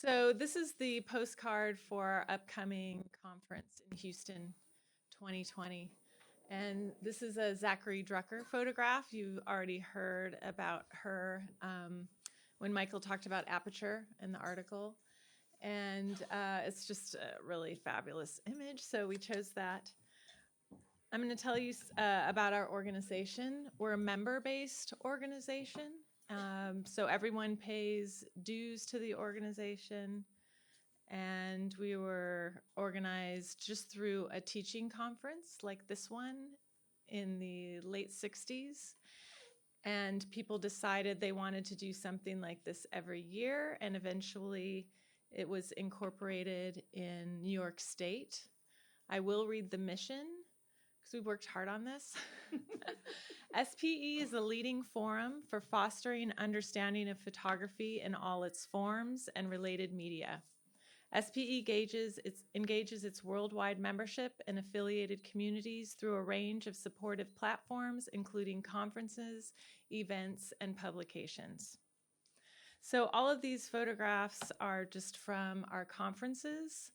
So this is the postcard for our upcoming conference in Houston 2020. And this is a Zachary Drucker photograph. You've already heard about her when Michael talked about aperture in the article. And it's just a really fabulous image, so we chose that. I'm going to tell you about our organization. We're a member-based organization. So everyone pays dues to the organization, and we were organized just through a teaching conference like this one in the late 60s. And people decided they wanted to do something like this every year, and eventually it was incorporated in New York State. I will read the mission, because we've worked hard on this. SPE is a leading forum for fostering understanding of photography in all its forms and related media. SPE engages its worldwide membership and affiliated communities through a range of supportive platforms, including conferences, events, and publications. So all of these photographs are just from our conferences.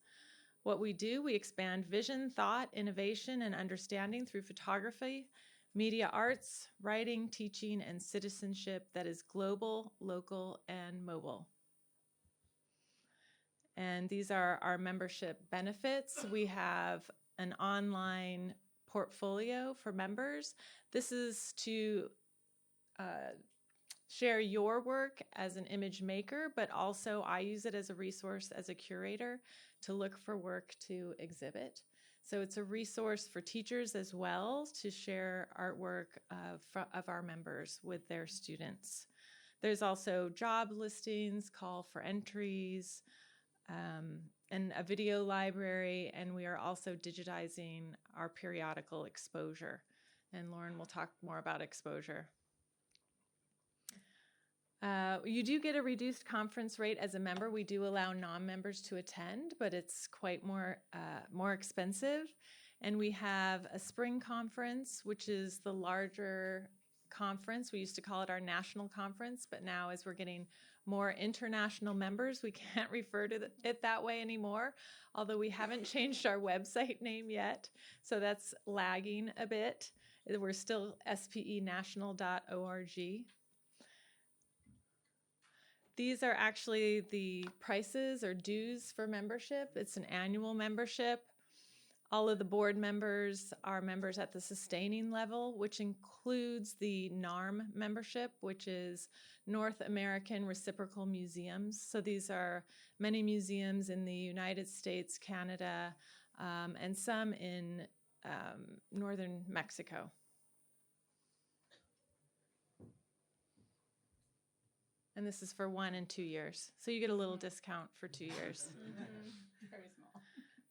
What we do, we expand vision, thought, innovation, and understanding through photography, media arts, writing, teaching, and citizenship that is global, local, and mobile. And these are our membership benefits. We have an online portfolio for members. This is to share your work as an image maker, but also I use it as a resource as a curator to look for work to exhibit. So it's a resource for teachers as well to share artwork of our members with their students. There's also job listings, call for entries, and a video library, and we are also digitizing our periodical exposure. And Lauren will talk more about exposure. You do get a reduced conference rate as a member. We do allow non-members to attend, but it's quite more expensive. And we have a spring conference, which is the larger conference. We used to call it our national conference, but now as we're getting more international members, we can't refer to it that way anymore, although we haven't changed our website name yet. So that's lagging a bit. We're still SPEnational.org. These are actually the prices or dues for membership. It's an annual membership. All of the board members are members at the sustaining level, which includes the NARM membership, which is North American Reciprocal Museums. So these are many museums in the United States, Canada, and some in northern Mexico. And this is for 1 and 2 years. So you get a little discount for 2 years. Very small.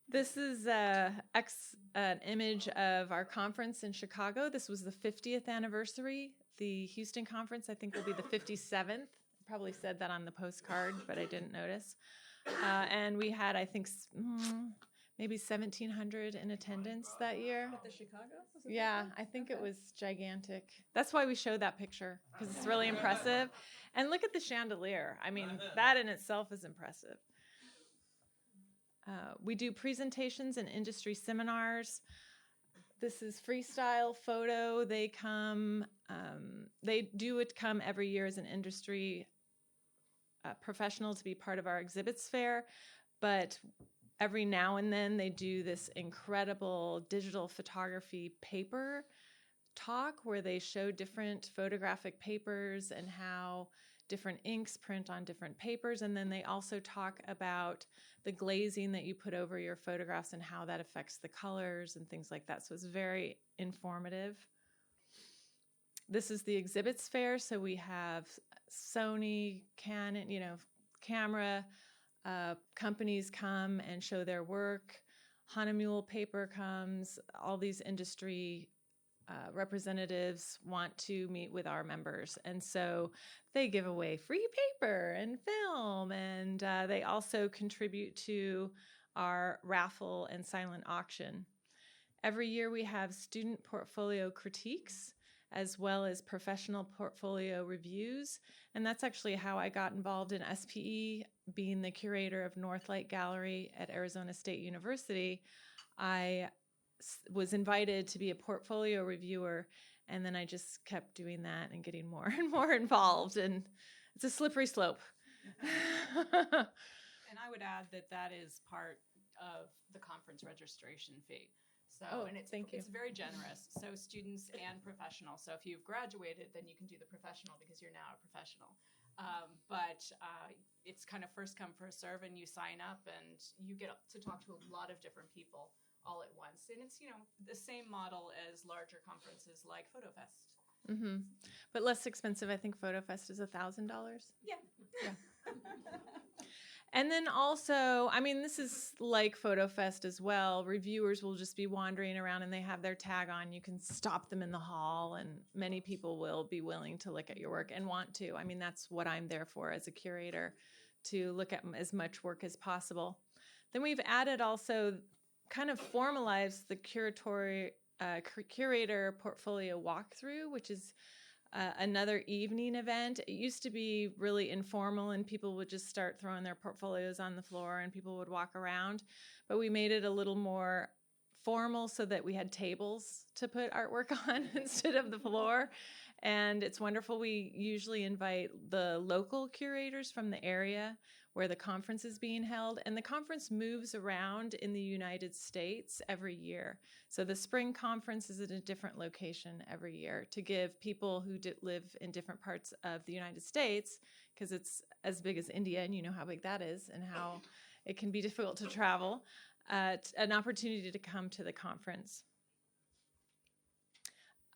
This is an image of our conference in Chicago. This was the 50th anniversary. The Houston conference, I think, will be the 57th. Probably said that on the postcard, but I didn't notice. And we had, I think, maybe 1,700 in attendance that year. At the Chicago? Yeah, I think it was gigantic. That's why we showed that picture, because it's really impressive. And look at the chandelier. I mean, that in itself is impressive. We do presentations and industry seminars. This is Freestyle Photo. They come every year as an industry professional to be part of our exhibits fair, but every now and then they do this incredible digital photography paper talk where they show different photographic papers and how different inks print on different papers. And then they also talk about the glazing that you put over your photographs and how that affects the colors and things like that. So it's very informative. This is the exhibits fair. So we have Sony, Canon, camera companies come and show their work. Hahnemühle paper comes. All these industry representatives want to meet with our members. And so they give away free paper and film, and they also contribute to our raffle and silent auction. Every year we have student portfolio critiques as well as professional portfolio reviews. And that's actually how I got involved in SPE. being the curator of Northlight Gallery at Arizona State University, I was invited to be a portfolio reviewer, and then I just kept doing that and getting more and more involved, and it's a slippery slope. And I would add that that is part of the conference registration fee. So, Oh, and it's very generous. So students and professional. So if you've graduated, then you can do the professional because you're now a professional. But it's kind of first come, first serve, and you sign up and you get to talk to a lot of different people all at once. And it's, the same model as larger conferences like PhotoFest. Mm-hmm. But less expensive. I think PhotoFest is $1,000. Yeah. And then also, I mean, this is like PhotoFest as well. Reviewers will just be wandering around and they have their tag on. You can stop them in the hall, and many people will be willing to look at your work and want to. I mean, that's what I'm there for as a curator, to look at as much work as possible. Then we've added also kind of formalized the curator portfolio walkthrough, which is another evening event. It used to be really informal and people would just start throwing their portfolios on the floor and people would walk around. But we made it a little more formal so that we had tables to put artwork on instead of the floor. And it's wonderful. We usually invite the local curators from the area where the conference is being held. And the conference moves around in the United States every year. So the spring conference is at a different location every year to give people who live in different parts of the United States, because it's as big as India, and you know how big that is and how it can be difficult to travel, an opportunity to come to the conference.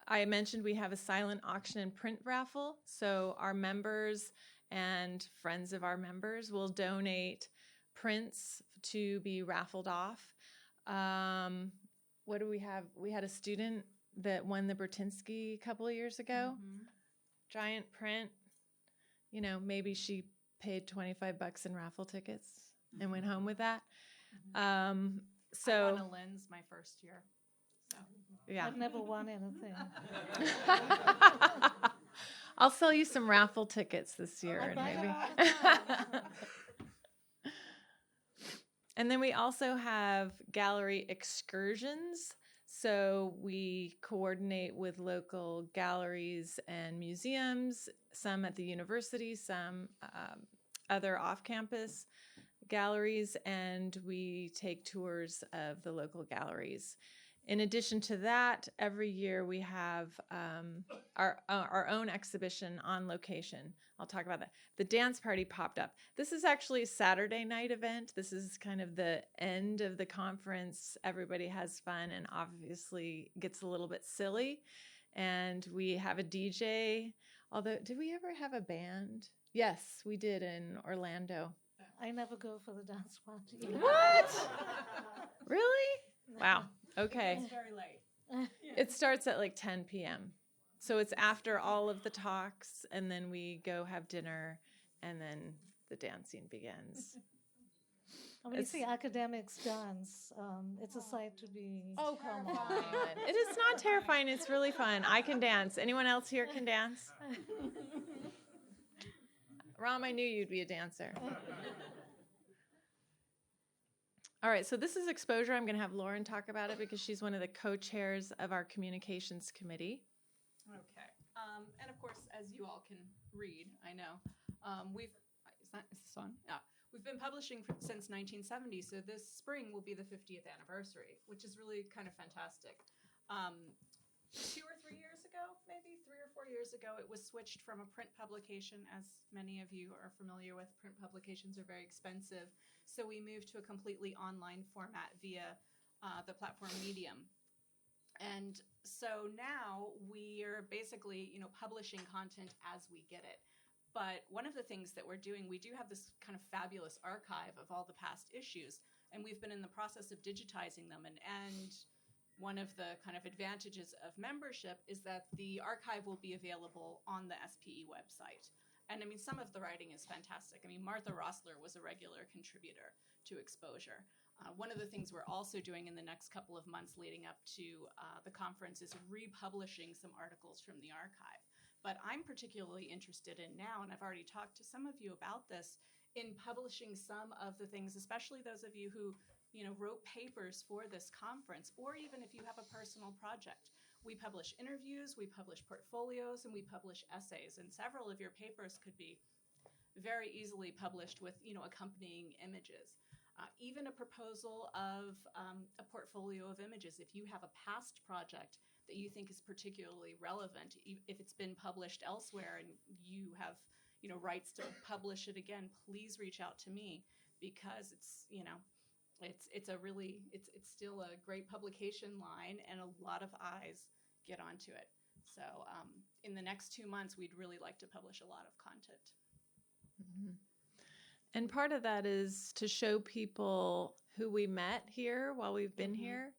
I mentioned we have a silent auction and print raffle. So our members and friends of our members will donate prints to be raffled off. What do we have? We had a student that won the Bertinsky a couple of years ago. Mm-hmm. Giant print. Maybe she paid $25 in raffle tickets and went home with that. Mm-hmm. I won a lens my first year. So. Yeah. I've never won anything. I'll sell you some raffle tickets this year, and maybe. And then we also have gallery excursions. So we coordinate with local galleries and museums, some at the university, some other off-campus galleries, and we take tours of the local galleries. In addition to that, every year we have our own exhibition on location. I'll talk about that. The dance party popped up. This is actually a Saturday night event. This is kind of the end of the conference. Everybody has fun and obviously gets a little bit silly. And we have a DJ. Although, did we ever have a band? Yes, we did in Orlando. I never go for the dance party. What? Really? Wow. Okay. It's very late. It starts at like 10 p.m. So it's after all of the talks, and then we go have dinner, and then the dancing begins. When you see academics dance, it's a sight to be. Oh, come on. It is not terrifying. It's really fun. I can dance. Anyone else here can dance? Ram, I knew you'd be a dancer. All right, so this is exposure. I'm going to have Lauren talk about it because she's one of the co-chairs of our communications committee. Okay. And of course, as you all can read, I know, is this on? Yeah. We've been publishing since 1970, so this spring will be the 50th anniversary, which is really kind of fantastic. 2 or 3 years ago, maybe 3 or 4 years ago, it was switched from a print publication. As many of you are familiar with, print publications are very expensive. So we moved to a completely online format via the platform Medium. And so now we are basically, publishing content as we get it. But one of the things that we're doing, we do have this kind of fabulous archive of all the past issues, and we've been in the process of digitizing them. And one of the kind of advantages of membership is that the archive will be available on the SPE website. And some of the writing is fantastic. Martha Rossler was a regular contributor to Exposure. One of the things we're also doing in the next couple of months leading up to the conference is republishing some articles from the archive. But I'm particularly interested in now, and I've already talked to some of you about this, in publishing some of the things, especially those of you who, wrote papers for this conference, or even if you have a personal project. We publish interviews, we publish portfolios, and we publish essays, and several of your papers could be very easily published with, accompanying images. Even a proposal of a portfolio of images. If you have a past project that you think is particularly relevant, if it's been published elsewhere and you have, rights to publish it again, please reach out to me, because it's, it's still a great publication line, and a lot of eyes get onto it. So in the next 2 months, we'd really like to publish a lot of content. Mm-hmm. And part of that is to show people who we met here while we've been here.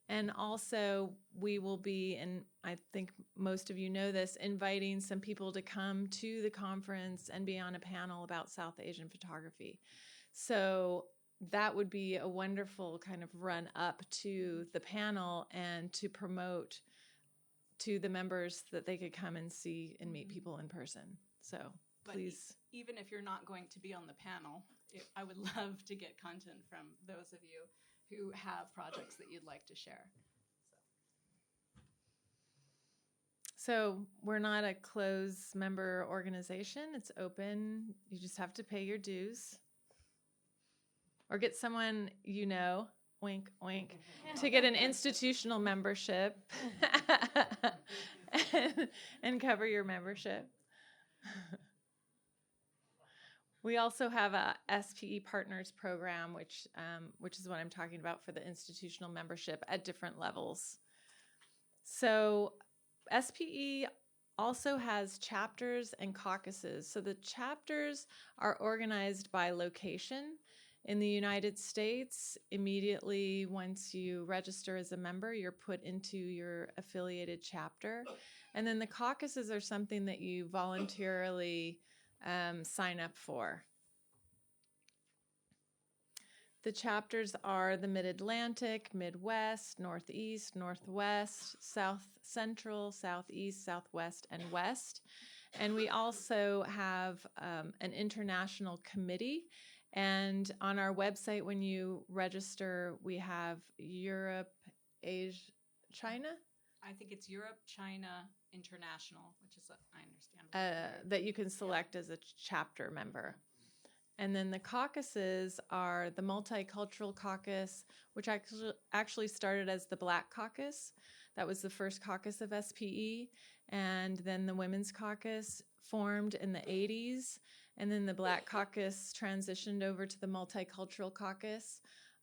And also we will be, and I think most of you know this, inviting some people to come to the conference and be on a panel about South Asian photography. So that would be a wonderful kind of run up to the panel and to promote to the members that they could come and see and meet people in person. So please. Even if you're not going to be on the panel, I would love to get content from those of you who have projects that you'd like to share. So we're not a closed member organization. It's open. You just have to pay your dues. Or get someone wink, wink, to get an institutional membership and cover your membership. We also have a SPE Partners program, which is what I'm talking about for the institutional membership at different levels. So SPE also has chapters and caucuses. So the chapters are organized by location. In the United States, immediately once you register as a member, you're put into your affiliated chapter. And then the caucuses are something that you voluntarily sign up for. The chapters are the Mid-Atlantic, Midwest, Northeast, Northwest, South Central, Southeast, Southwest, and West. And we also have an international committee. And on our website, when you register, we have Europe, Asia, China? I think it's Europe, China, International, which is, I understand. That you can select as a chapter member. And then the caucuses are the Multicultural Caucus, which actually started as the Black Caucus. That was the first caucus of SPE. And then the Women's Caucus formed in the 80s. And then the Black Caucus transitioned over to the Multicultural Caucus.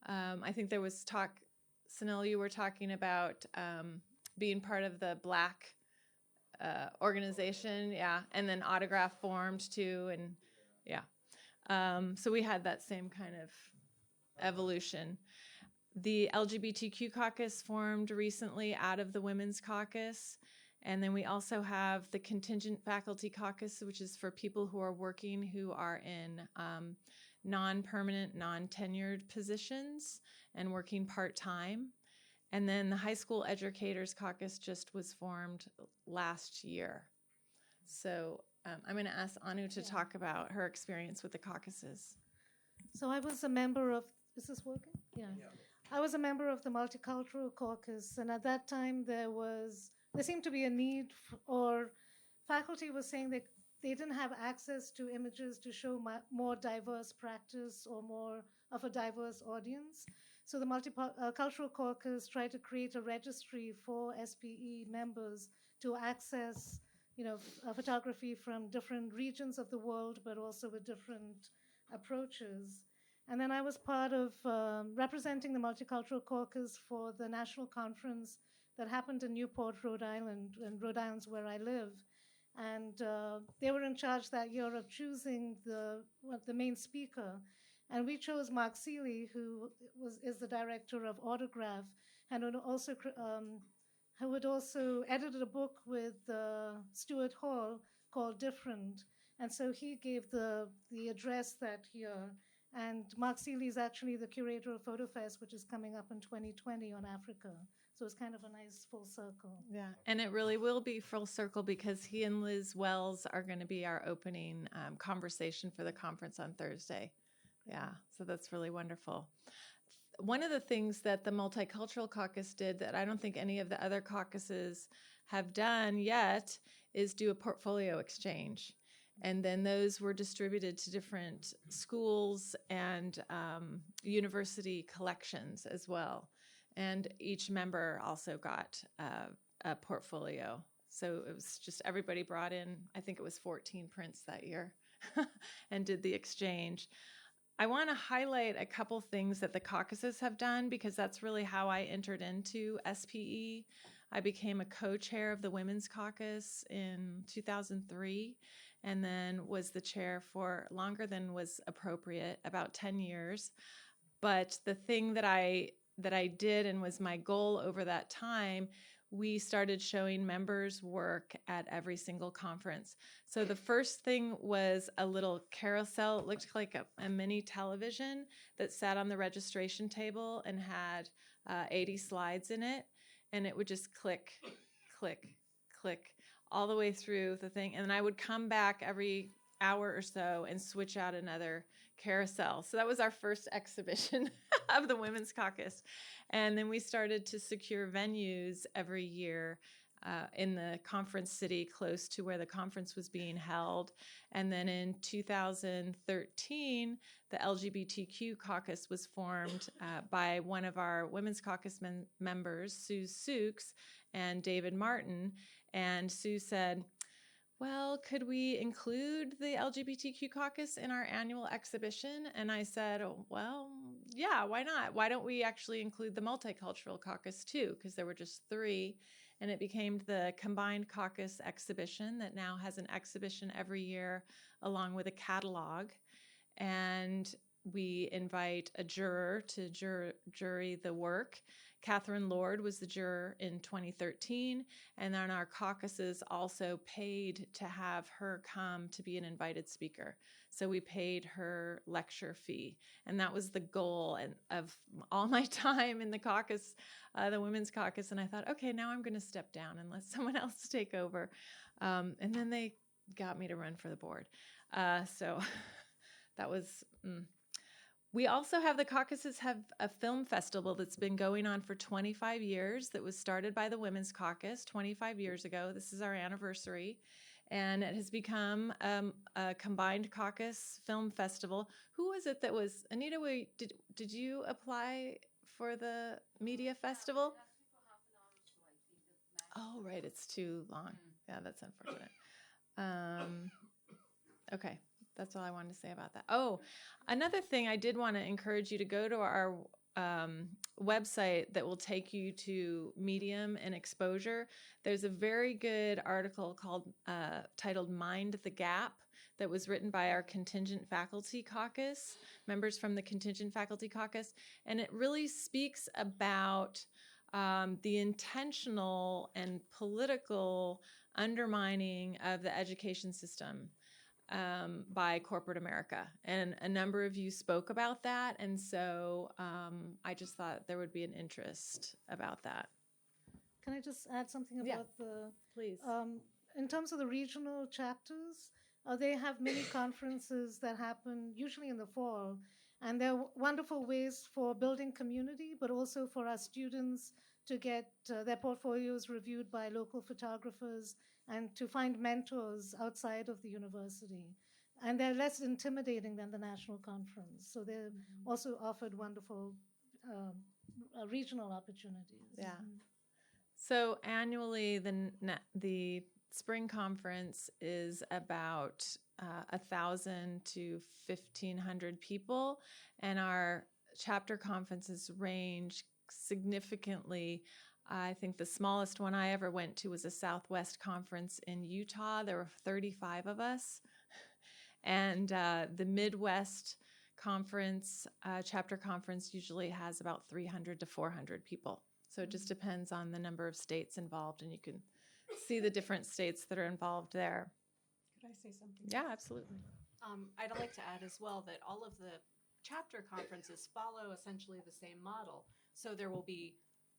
I think there was talk, Sunil, you were talking about being part of the Black organization, yeah, and then Autograph formed too, and yeah. So we had that same kind of evolution. The LGBTQ Caucus formed recently out of the Women's Caucus. And then we also have the Contingent Faculty Caucus, which is for people who are working who are in non-permanent, non-tenured positions and working part-time. And then the High School Educators Caucus just was formed last year. So I'm going to ask Anu to talk about her experience with the caucuses. So I was a member of, is this working? Yeah. I was a member of the Multicultural Caucus, and at that time there seemed to be a need, or faculty was saying that they didn't have access to images to show more diverse practice or more of a diverse audience. So the Multicultural Caucus tried to create a registry for SPE members to access, photography from different regions of the world, but also with different approaches. And then I was part of representing the Multicultural Caucus for the national conference that happened in Newport, Rhode Island, and Rhode Island's where I live. And they were in charge that year of choosing the main speaker. And we chose Mark Seeley, who is the director of Autograph, and who had also edited a book with Stuart Hall called Different. And so he gave the address that year. And Mark Seeley is actually the curator of PhotoFest, which is coming up in 2020 on Africa. So it's kind of a nice full circle. Yeah, and it really will be full circle because he and Liz Wells are going to be our opening conversation for the conference on Thursday. Yeah, so that's really wonderful. One of the things that the Multicultural Caucus did that I don't think any of the other caucuses have done yet is do a portfolio exchange. And then those were distributed to different schools and university collections as well. And each member also got a portfolio. So it was just everybody brought in, I think it was 14 prints that year and did the exchange. I want to highlight a couple things that the caucuses have done because that's really how I entered into SPE. I became a co-chair of the Women's Caucus in 2003 and then was the chair for longer than was appropriate, about 10 years. But the thing that I did and was my goal over that time, we started showing members work at every single conference. So the first thing was a little carousel. It looked like a mini television that sat on the registration table and had 80 slides in it. And it would just click, click, click all the way through the thing. And then I would come back every hour or so and switch out another carousel. So that was our first exhibition of the Women's Caucus. And then we started to secure venues every year in the conference city close to where the conference was being held. And then in 2013, the LGBTQ Caucus was formed by one of our Women's Caucus members, Sue Sooks and David Martin. And Sue said, well, could we include the LGBTQ Caucus in our annual exhibition? And I said, well, yeah, why not? Why don't we actually include the Multicultural Caucus too? Because there were just 3. And it became the combined caucus exhibition that now has an exhibition every year along with a catalog. And we invite a juror to jury the work. Catherine Lord was the juror in 2013, and then our caucuses also paid to have her come to be an invited speaker. So we paid her lecture fee, and that was the goal of all my time in the caucus, the Women's Caucus. And I thought, okay, now I'm going to step down and let someone else take over. And then they got me to run for the board. So that was... We also have the caucuses have a film festival that's been going on for 25 years that was started by the Women's Caucus 25 years ago. This is our anniversary. And it has become a combined caucus film festival. Who was it that was, Anita, did you apply for the media festival? Oh, right, it's too long. Yeah, that's unfortunate. Okay. That's all I wanted to say about that. Oh, another thing I did want to encourage you to go to our website that will take you to Medium and Exposure. There's a very good article titled Mind the Gap that was written by our Contingent Faculty Caucus, members from the Contingent Faculty Caucus. And it really speaks about the intentional and political undermining of the education system by corporate America. And a number of you spoke about that. And so I just thought there would be an interest about that. Can I just add something about please. In terms of the regional chapters, they have many conferences that happen usually in the fall. And they're wonderful ways for building community, but also for our students to get their portfolios reviewed by local photographers and to find mentors outside of the university. And they're less intimidating than the national conference. So they're also offered wonderful regional opportunities. Yeah. So annually, the spring conference is about 1,000 to 1,500 people, and our chapter conferences range significantly. I think the smallest one I ever went to was a Southwest conference in Utah. There were 35 of us. And the Midwest conference, chapter conference, usually has about 300 to 400 people. So it just depends on the number of states involved, and you can see the different states that are involved there. Could I say something? Yeah, absolutely. I'd like to add as well that all of the chapter conferences follow essentially the same model. So there will be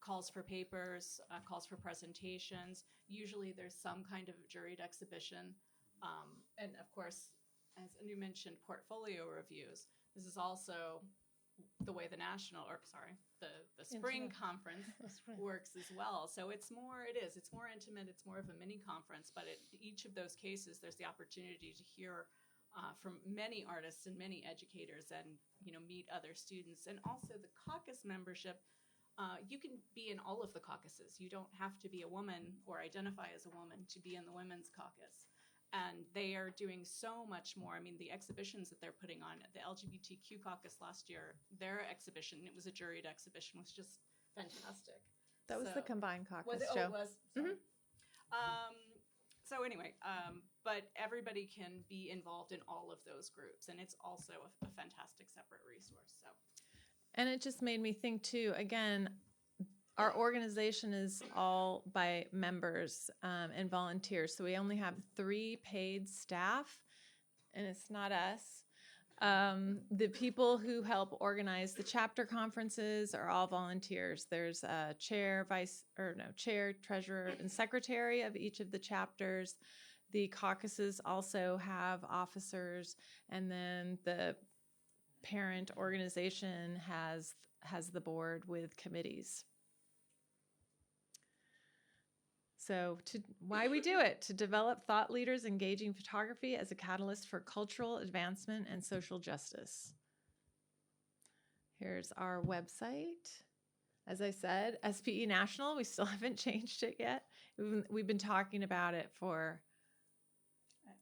calls for papers, calls for presentations. Usually there's some kind of juried exhibition. And of course, as Anu mentioned, portfolio reviews. This is also the way the spring conference works as well. So it's more intimate, it's more of a mini conference, but at each of those cases, there's the opportunity to hear from many artists and many educators and, meet other students. And also the caucus membership, you can be in all of the caucuses. You don't have to be a woman or identify as a woman to be in the women's caucus. And they are doing so much more. I mean, the exhibitions that they're putting on, the LGBTQ Caucus last year, their exhibition, it was a juried exhibition, was just fantastic. That was the combined caucus Was it? show. Oh, it was? Mhm. So anyway, but everybody can be involved in all of those groups, and it's also a fantastic separate resource. So, And it just made me think too, again, our organization is all by members and volunteers. So we only have 3 paid staff, and it's not us. The people who help organize the chapter conferences are all volunteers. There's a chair, treasurer, and secretary of each of the chapters. The caucuses also have officers, and then the parent organization has the board with committees. So why we do it: to develop thought leaders engaging photography as a catalyst for cultural advancement and social justice. Here's our website. As I said, SPE National, we still haven't changed it yet. We've been talking about it for,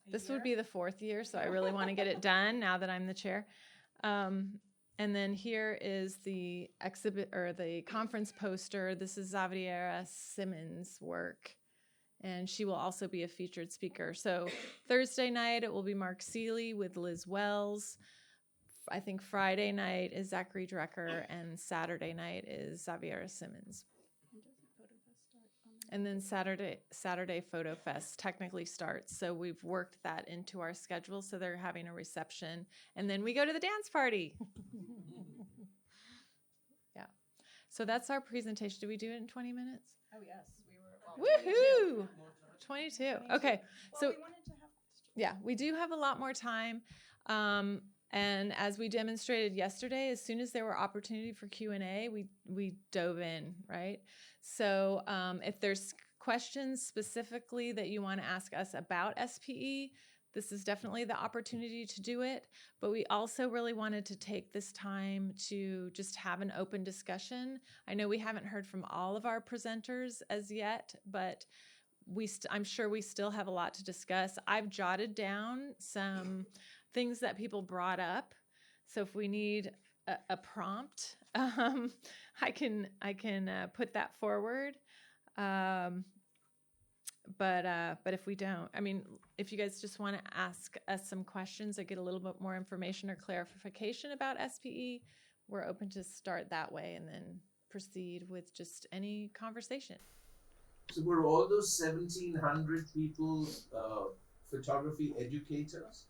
this would be the 4th year, so I really want to get it done now that I'm the chair. And then here is the exhibit or the conference poster. This is Xaviera Simmons' work, and she will also be a featured speaker. So Thursday night, it will be Mark Seeley with Liz Wells. I think Friday night is Zachary Drecker, and Saturday night is Xaviera Simmons. And then Saturday Photo Fest technically starts. So we've worked that into our schedule. So they're having a reception, and then we go to the dance party. Yeah. So that's our presentation. Did we do it in 20 minutes? oh yes, we were. Woohoo! 22. Okay. Well, So we wanted to have questions. yeah, we do have a lot more time. And as we demonstrated yesterday, as soon as there were opportunity for Q&A, we dove in, right? So if there's questions specifically that you want to ask us about SPE, this is definitely the opportunity to do it. But we also really wanted to take this time to just have an open discussion. I know we haven't heard from all of our presenters as yet, but I'm sure we still have a lot to discuss. I've jotted down some things that people brought up. So if we need a prompt, I can put that forward. But if we don't, I mean, if you guys just want to ask us some questions or get a little bit more information or clarification about SPE, we're open to start that way and then proceed with just any conversation. So were all those 1,700 people photography educators?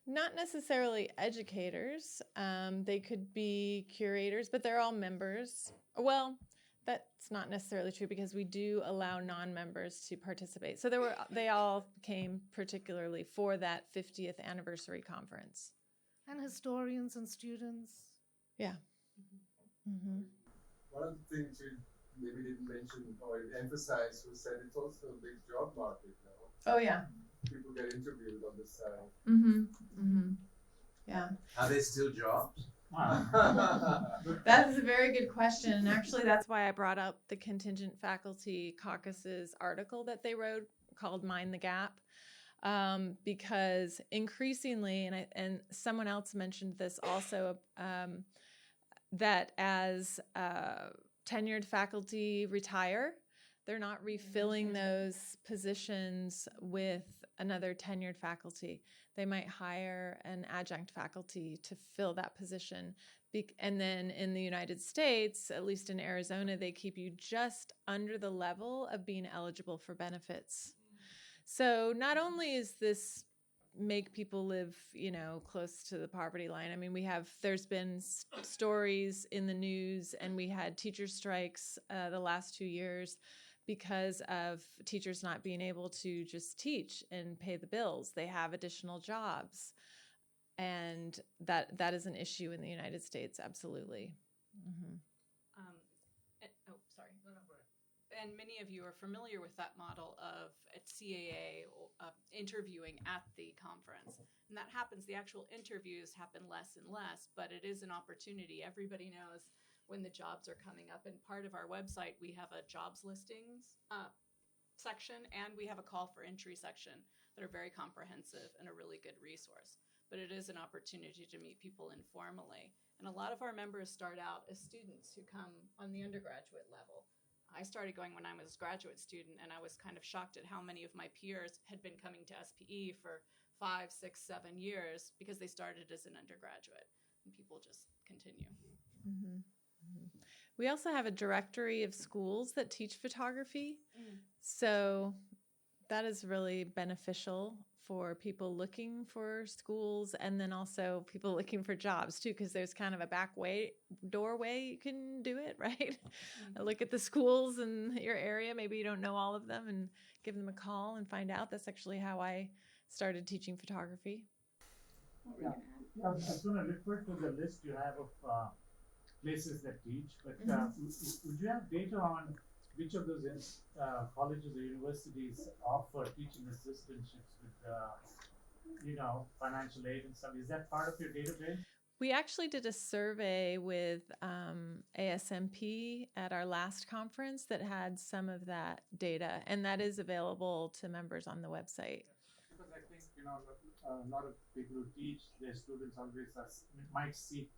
Not necessarily educators. They could be curators, but they're all members. Well, that's not necessarily true because we do allow non-members to participate. So they all came particularly for that 50th anniversary conference. And historians and students. Yeah. Mm-hmm. One of the things you maybe didn't mention or emphasize was that it's also a big job market now. Oh, yeah. People get interviewed on this side. Mm-hmm. Mm-hmm. Yeah. Are there still jobs? That is a very good question. And actually, that's why I brought up the Contingent Faculty Caucuses article that they wrote called Mind the Gap. Because increasingly, and someone else mentioned this also, that as tenured faculty retire, they're not refilling those positions with another tenured faculty. They might hire an adjunct faculty to fill that position. And then in the United States, at least in Arizona, they keep you just under the level of being eligible for benefits. So not only is this make people live, close to the poverty line. I mean, there's been stories in the news, and we had teacher strikes the last 2 years because of teachers not being able to just teach and pay the bills. They have additional jobs. And that is an issue in the United States, absolutely. Mm-hmm. Sorry. No, go ahead. And many of you are familiar with that model of CAA interviewing at the conference. And that happens, the actual interviews happen less and less, but it is an opportunity. Everybody knows when the jobs are coming up. And part of our website, we have a jobs listings section, and we have a call for entry section that are very comprehensive and a really good resource. But it is an opportunity to meet people informally. And a lot of our members start out as students who come on the undergraduate level. I started going when I was a graduate student, and I was kind of shocked at how many of my peers had been coming to SPE for 5, 6, 7 years because they started as an undergraduate, and people just continue. Mm-hmm. Mm-hmm. We also have a directory of schools that teach photography. So that is really beneficial for people looking for schools, and then also people looking for jobs too, because there's kind of a doorway you can do it, right? Mm-hmm. Look at the schools in your area. Maybe you don't know all of them, and give them a call and find out. That's actually how I started teaching photography. Yeah, I was going to refer to the list you have of places that teach, but would you have data on which of those colleges or universities offer teaching assistantships with, financial aid and stuff? Is that part of your database? We actually did a survey with ASMP at our last conference that had some of that data, and that is available to members on the website. Because I think, a lot of people who teach their students always might seek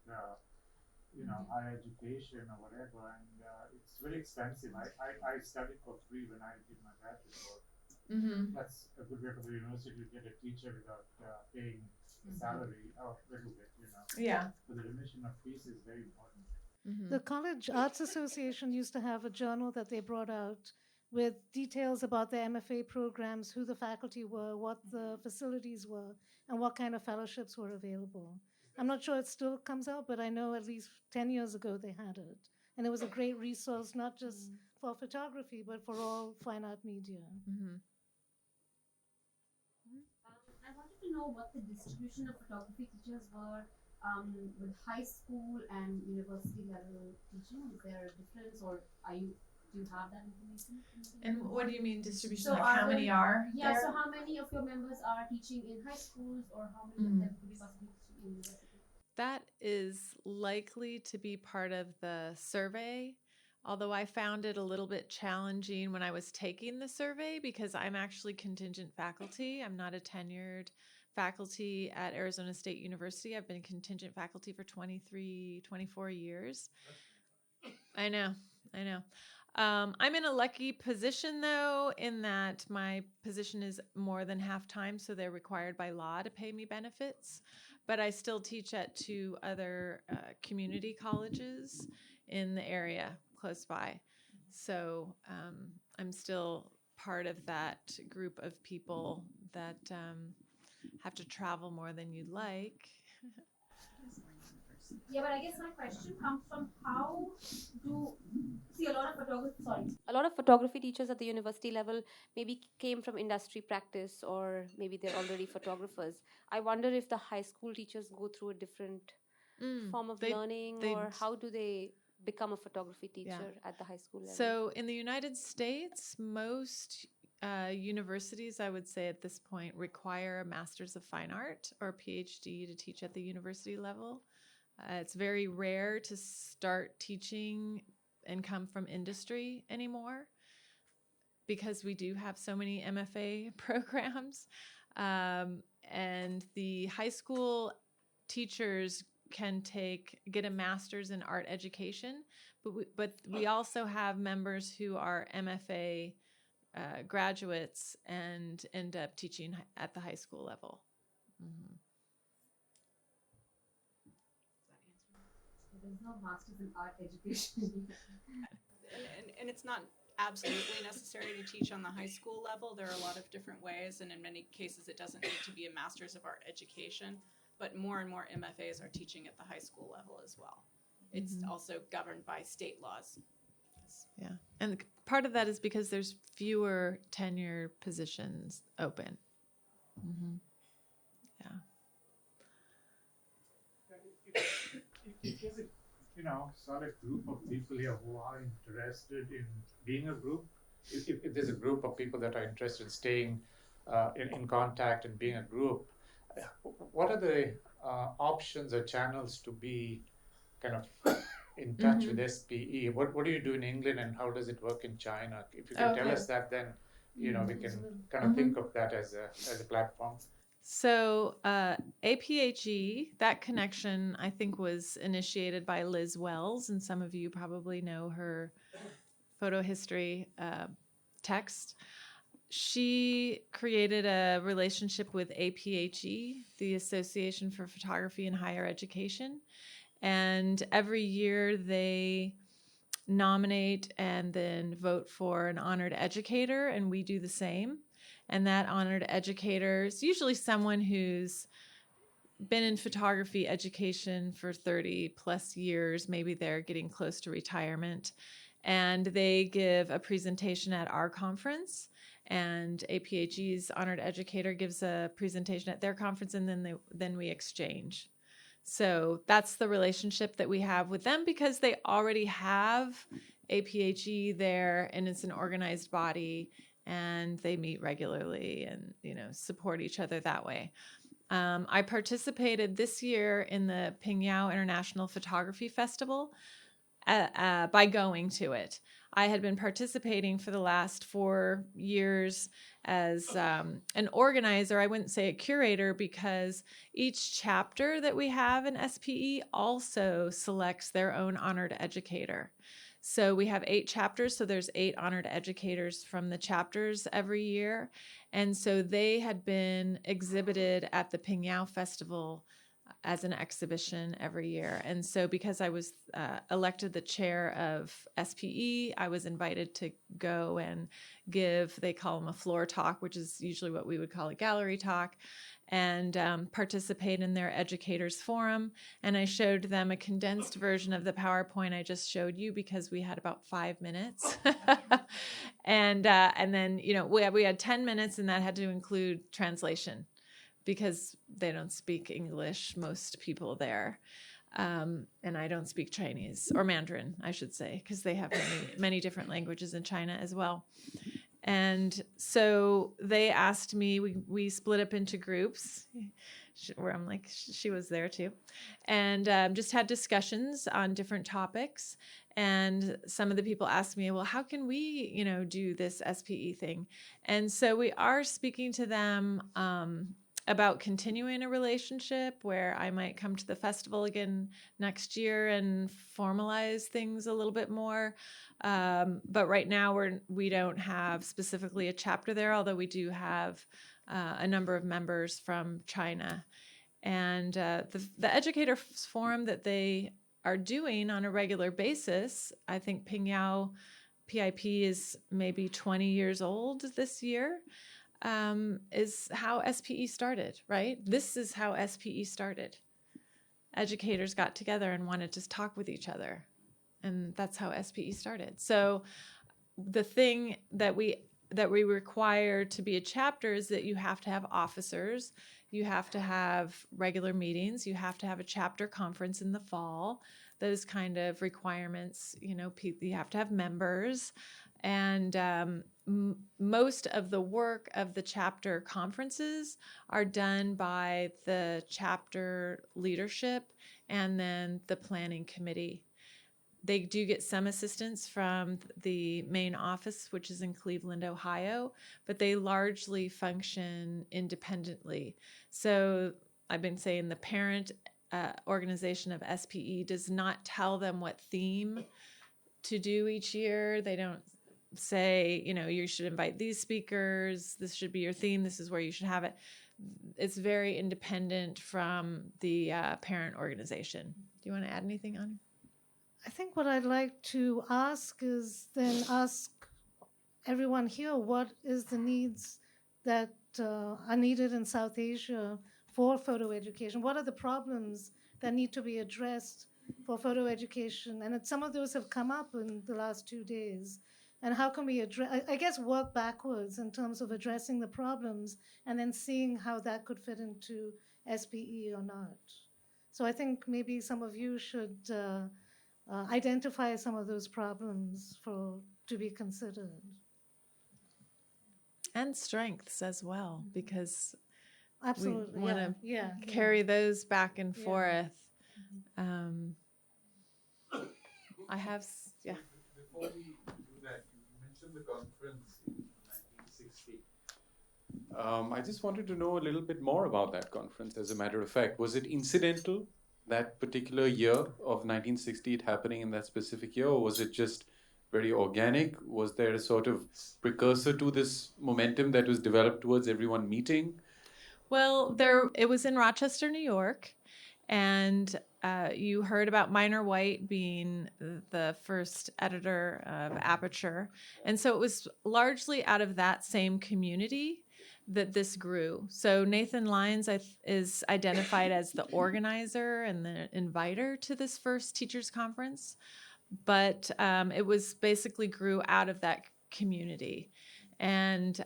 higher education or whatever, and it's very expensive. I studied for free when I did my graduate work. Mm-hmm. That's a good way for the university to get a teacher without paying a salary or a little bit, Yeah. So the remission of fees is very important. Mm-hmm. The College Arts Association used to have a journal that they brought out with details about the MFA programs, who the faculty were, what the facilities were, and what kind of fellowships were available. I'm not sure it still comes out, but I know at least 10 years ago they had it. And it was a great resource, not just for photography, but for all fine art media. Mm-hmm. I wanted to know what the distribution of photography teachers were with high school and university level teaching. Is there a difference, or do you have that information? And what do you mean distribution? So like how many are? Yeah, there? so how many of your members are teaching in high schools, or how many of them could be possibly teaching in university? That is likely to be part of the survey, although I found it a little bit challenging when I was taking the survey because I'm actually contingent faculty. I'm not a tenured faculty at Arizona State University. I've been contingent faculty for 24 years. I know. I'm in a lucky position, though, in that my position is more than half-time, so they're required by law to pay me benefits. But I still teach at 2 other community colleges in the area close by. So I'm still part of that group of people that have to travel more than you'd like. Yeah, but I guess my question comes from how do a lot of photography teachers at the university level maybe came from industry practice, or maybe they're already photographers. I wonder if the high school teachers go through a different form of learning, or how do they become a photography teacher at the high school level? So in the United States, most universities, I would say at this point, require a Master's of Fine Art or a PhD to teach at the university level. It's very rare to start teaching and come from industry anymore because we do have so many MFA programs. And the high school teachers can get a master's in art education, but we also have members who are MFA graduates and end up teaching at the high school level. Mm-hmm. There's no master's in art education. and it's not absolutely necessary to teach on the high school level. There are a lot of different ways, and in many cases it doesn't need to be a Master's of Art education, but more and more MFAs are teaching at the high school level as well. It's also governed by state laws. Yeah. And part of that is because there's fewer tenure positions open. Yeah. If there's a solid group of people here who are interested in being a group, if there's a group of people that are interested in staying in contact and being a group, what are the options or channels to be kind of in touch with SPE? What do you do in England, and how does it work in China? If you can tell us that, then we can kind of think of that as a platform. So APHE, that connection, I think, was initiated by Liz Wells, and some of you probably know her photo history text. She created a relationship with APHE, the Association for Photography in Higher Education, and every year they nominate and then vote for an honored educator, and we do the same. And that honored educator is usually someone who's been in photography education for 30 plus years. Maybe they're getting close to retirement. And they give a presentation at our conference. And APHE's honored educator gives a presentation at their conference, and then we exchange. So that's the relationship that we have with them, because they already have APHE there, and it's an organized body, and they meet regularly and, support each other that way. I participated this year in the Pingyao International Photography Festival by going to it. I had been participating for the last 4 years as an organizer. I wouldn't say a curator, because each chapter that we have in SPE also selects their own honored educator. So we have 8 chapters, so there's 8 honored educators from the chapters every year. And so they had been exhibited at the Pingyao Festival as an exhibition every year. And so because I was elected the chair of SPE, I was invited to go and give, they call them a floor talk, which is usually what we would call a gallery talk, and participate in their educators forum. And I showed them a condensed version of the PowerPoint I just showed you, because we had about 5 minutes. and then, we had 10 minutes, and that had to include translation, because they don't speak English, most people there. And I don't speak Chinese, or Mandarin, I should say, because they have many different languages in China as well. And so they asked me, we split up into groups, where I'm like, she was there too, and just had discussions on different topics. And some of the people asked me, well, how can we, do this SPE thing? And so we are speaking to them about continuing a relationship, where I might come to the festival again next year and formalize things a little bit more. But right now we don't have specifically a chapter there, although we do have a number of members from China. And the educator forum that they are doing on a regular basis, I think Pingyao PIP is maybe 20 years old this year. Is how SPE started, right? This is how SPE started. Educators got together and wanted to talk with each other. And that's how SPE started. So the thing that we require to be a chapter is that you have to have officers, you have to have regular meetings, you have to have a chapter conference in the fall, those kind of requirements, you have to have members. And most of the work of the chapter conferences are done by the chapter leadership and then the planning committee. They do get some assistance from the main office, which is in Cleveland, Ohio, but they largely function independently. So I've been saying the parent organization of SPE does not tell them what theme to do each year. They don't say, you should invite these speakers, this should be your theme, this is where you should have it. It's very independent from the parent organization. Do you want to add anything on? I think what I'd like to ask is then ask everyone here what is the needs that are needed in South Asia for photo education. What are the problems that need to be addressed for photo education? And some of those have come up in the last 2 days. And how can we address, I guess, work backwards in terms of addressing the problems and then seeing how that could fit into SPE or not. So I think maybe some of you should identify some of those problems to be considered. And strengths as well, because Absolutely, we want to yeah, carry those back and Yeah. forth. I have, yeah. Before we do that, you mentioned the conference in 1960. I just wanted to know a little bit more about that conference, as a matter of fact. Was it incidental, that particular year of 1960, it happening in that specific year, or was it just very organic? Was there a sort of precursor to this momentum that was developed towards everyone meeting? Well, it was in Rochester, New York, and you heard about Minor White being the first editor of Aperture. And so it was largely out of that same community that this grew. So Nathan Lyons is identified as the organizer and the inviter to this first teachers conference, but it was basically grew out of that community. And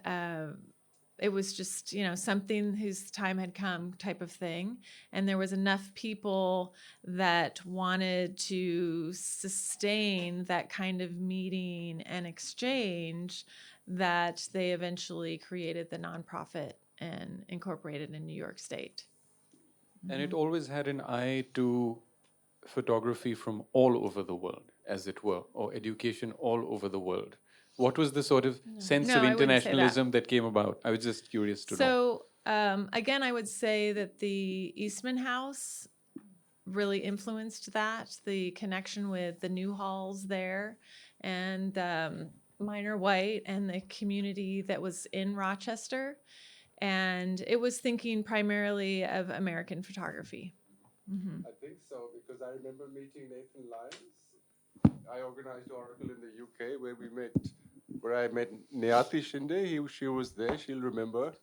it was just, something whose time had come type of thing. And there was enough people that wanted to sustain that kind of meeting and exchange that they eventually created the nonprofit and incorporated in New York State. And it always had an eye to photography from all over the world, as it were, or education all over the world. What was the sort of sense No, of I wouldn't say that. internationalism that came about? I was just curious to know. So, again, I would say that the Eastman House really influenced that, the connection with the Newhalls there, and Minor White and the community that was in Rochester. And it was thinking primarily of American photography. Mm-hmm. I think so, because I remember meeting Nathan Lyons. I organized Oracle in the UK where I met Nayati Shinde. She was there, she'll remember.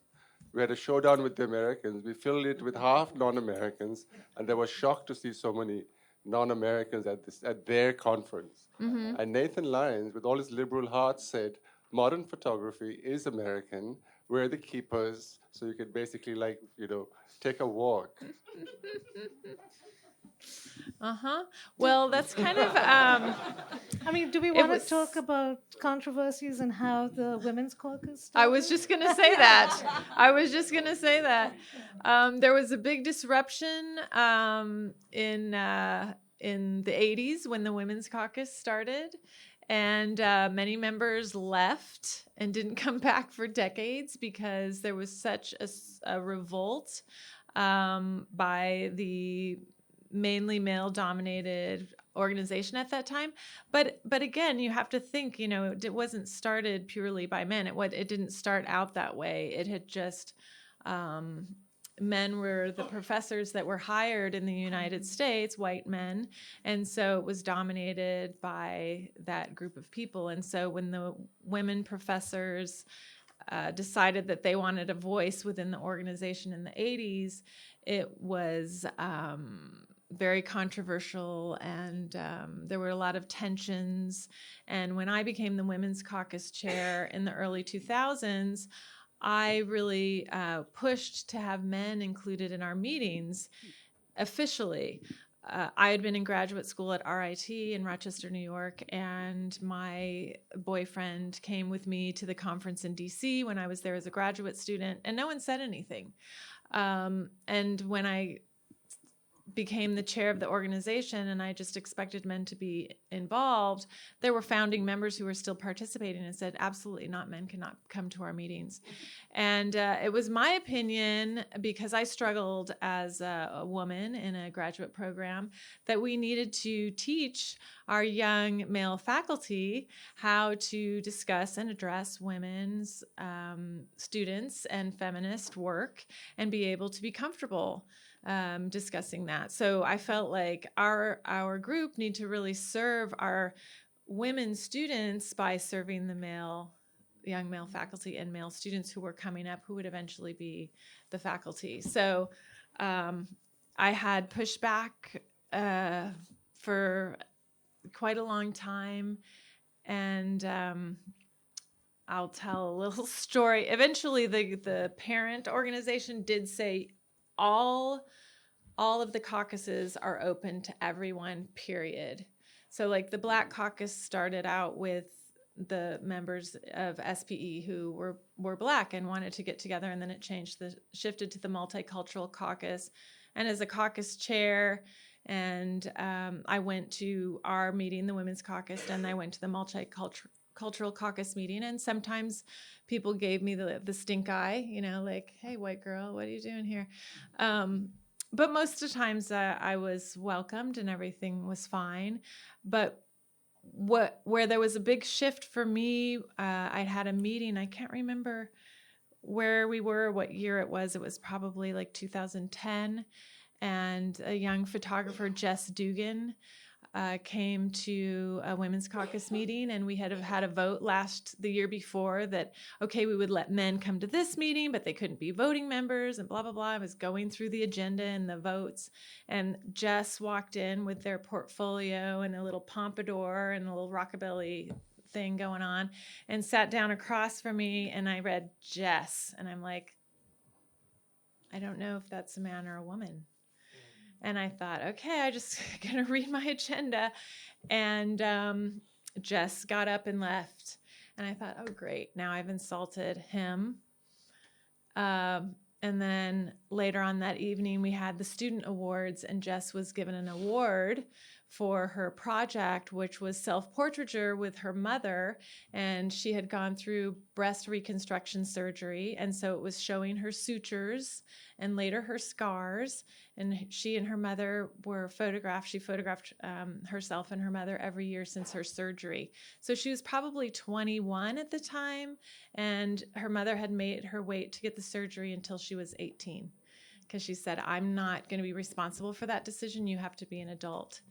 We had a showdown with the Americans. We filled it with half non-Americans, and they were shocked to see so many non-Americans at their conference. Mm-hmm. And Nathan Lyons, with all his liberal heart, said, modern photography is American. We're the keepers, so you could basically, take a walk. Uh-huh. Well, that's kind of... do we want to talk about controversies and how the Women's Caucus started? I was just going to say that. There was a big disruption in the 80s when the Women's Caucus started, and many members left and didn't come back for decades because there was such a revolt by the mainly male-dominated organization at that time. But again, you have to think, it wasn't started purely by men. It didn't start out that way. It had just men were the professors that were hired in the United States, white men, and so it was dominated by that group of people. And so when the women professors decided that they wanted a voice within the organization in the 80s, it was very controversial, and there were a lot of tensions. And when I became the Women's Caucus chair in the early 2000s, I really pushed to have men included in our meetings officially. I had been in graduate school at RIT in Rochester, New York, and my boyfriend came with me to the conference in DC when I was there as a graduate student, and no one said anything. And when I became the chair of the organization and I just expected men to be involved, there were founding members who were still participating and said, absolutely not, men cannot come to our meetings. And it was my opinion, because I struggled as a woman in a graduate program, that we needed to teach our young male faculty how to discuss and address women's students and feminist work and be able to be comfortable discussing that. So I felt like our group need to really serve our women students by serving the male young male faculty and male students who were coming up who would eventually be the faculty. So I had pushback for quite a long time, and I'll tell a little story. Eventually, the parent organization did say all of the caucuses are open to everyone, period. So like the Black Caucus started out with the members of SPE who were Black and wanted to get together, and then it shifted to the Multicultural Caucus. And as a caucus chair, and I went to our meeting, the Women's Caucus, and I went to the Multicultural Caucus meeting, and sometimes people gave me the stink eye, you know, like, hey, white girl, what are you doing here? But most of the times I was welcomed and everything was fine. But where there was a big shift for me, I'd had a meeting, I can't remember where we were, what year it was probably like 2010, and a young photographer, Jess Dugan, came to a Women's Caucus meeting, and we had had a vote the year before that, okay, we would let men come to this meeting, but they couldn't be voting members and blah, blah, blah. I was going through the agenda and the votes, and Jess walked in with their portfolio and a little pompadour and a little rockabilly thing going on and sat down across from me, and I read Jess, and I'm like, I don't know if that's a man or a woman. And I thought, okay, I'm just going to read my agenda. And Jess got up and left. And I thought, oh, great. Now I've insulted him. And then later on that evening, we had the student awards, and Jess was given an award for her project, which was self-portraiture with her mother. And she had gone through breast reconstruction surgery. And so it was showing her sutures and later her scars. And she and her mother were photographed. She photographed herself and her mother every year since her surgery. So she was probably 21 at the time, and her mother had made her wait to get the surgery until she was 18, because she said, I'm not going to be responsible for that decision. You have to be an adult.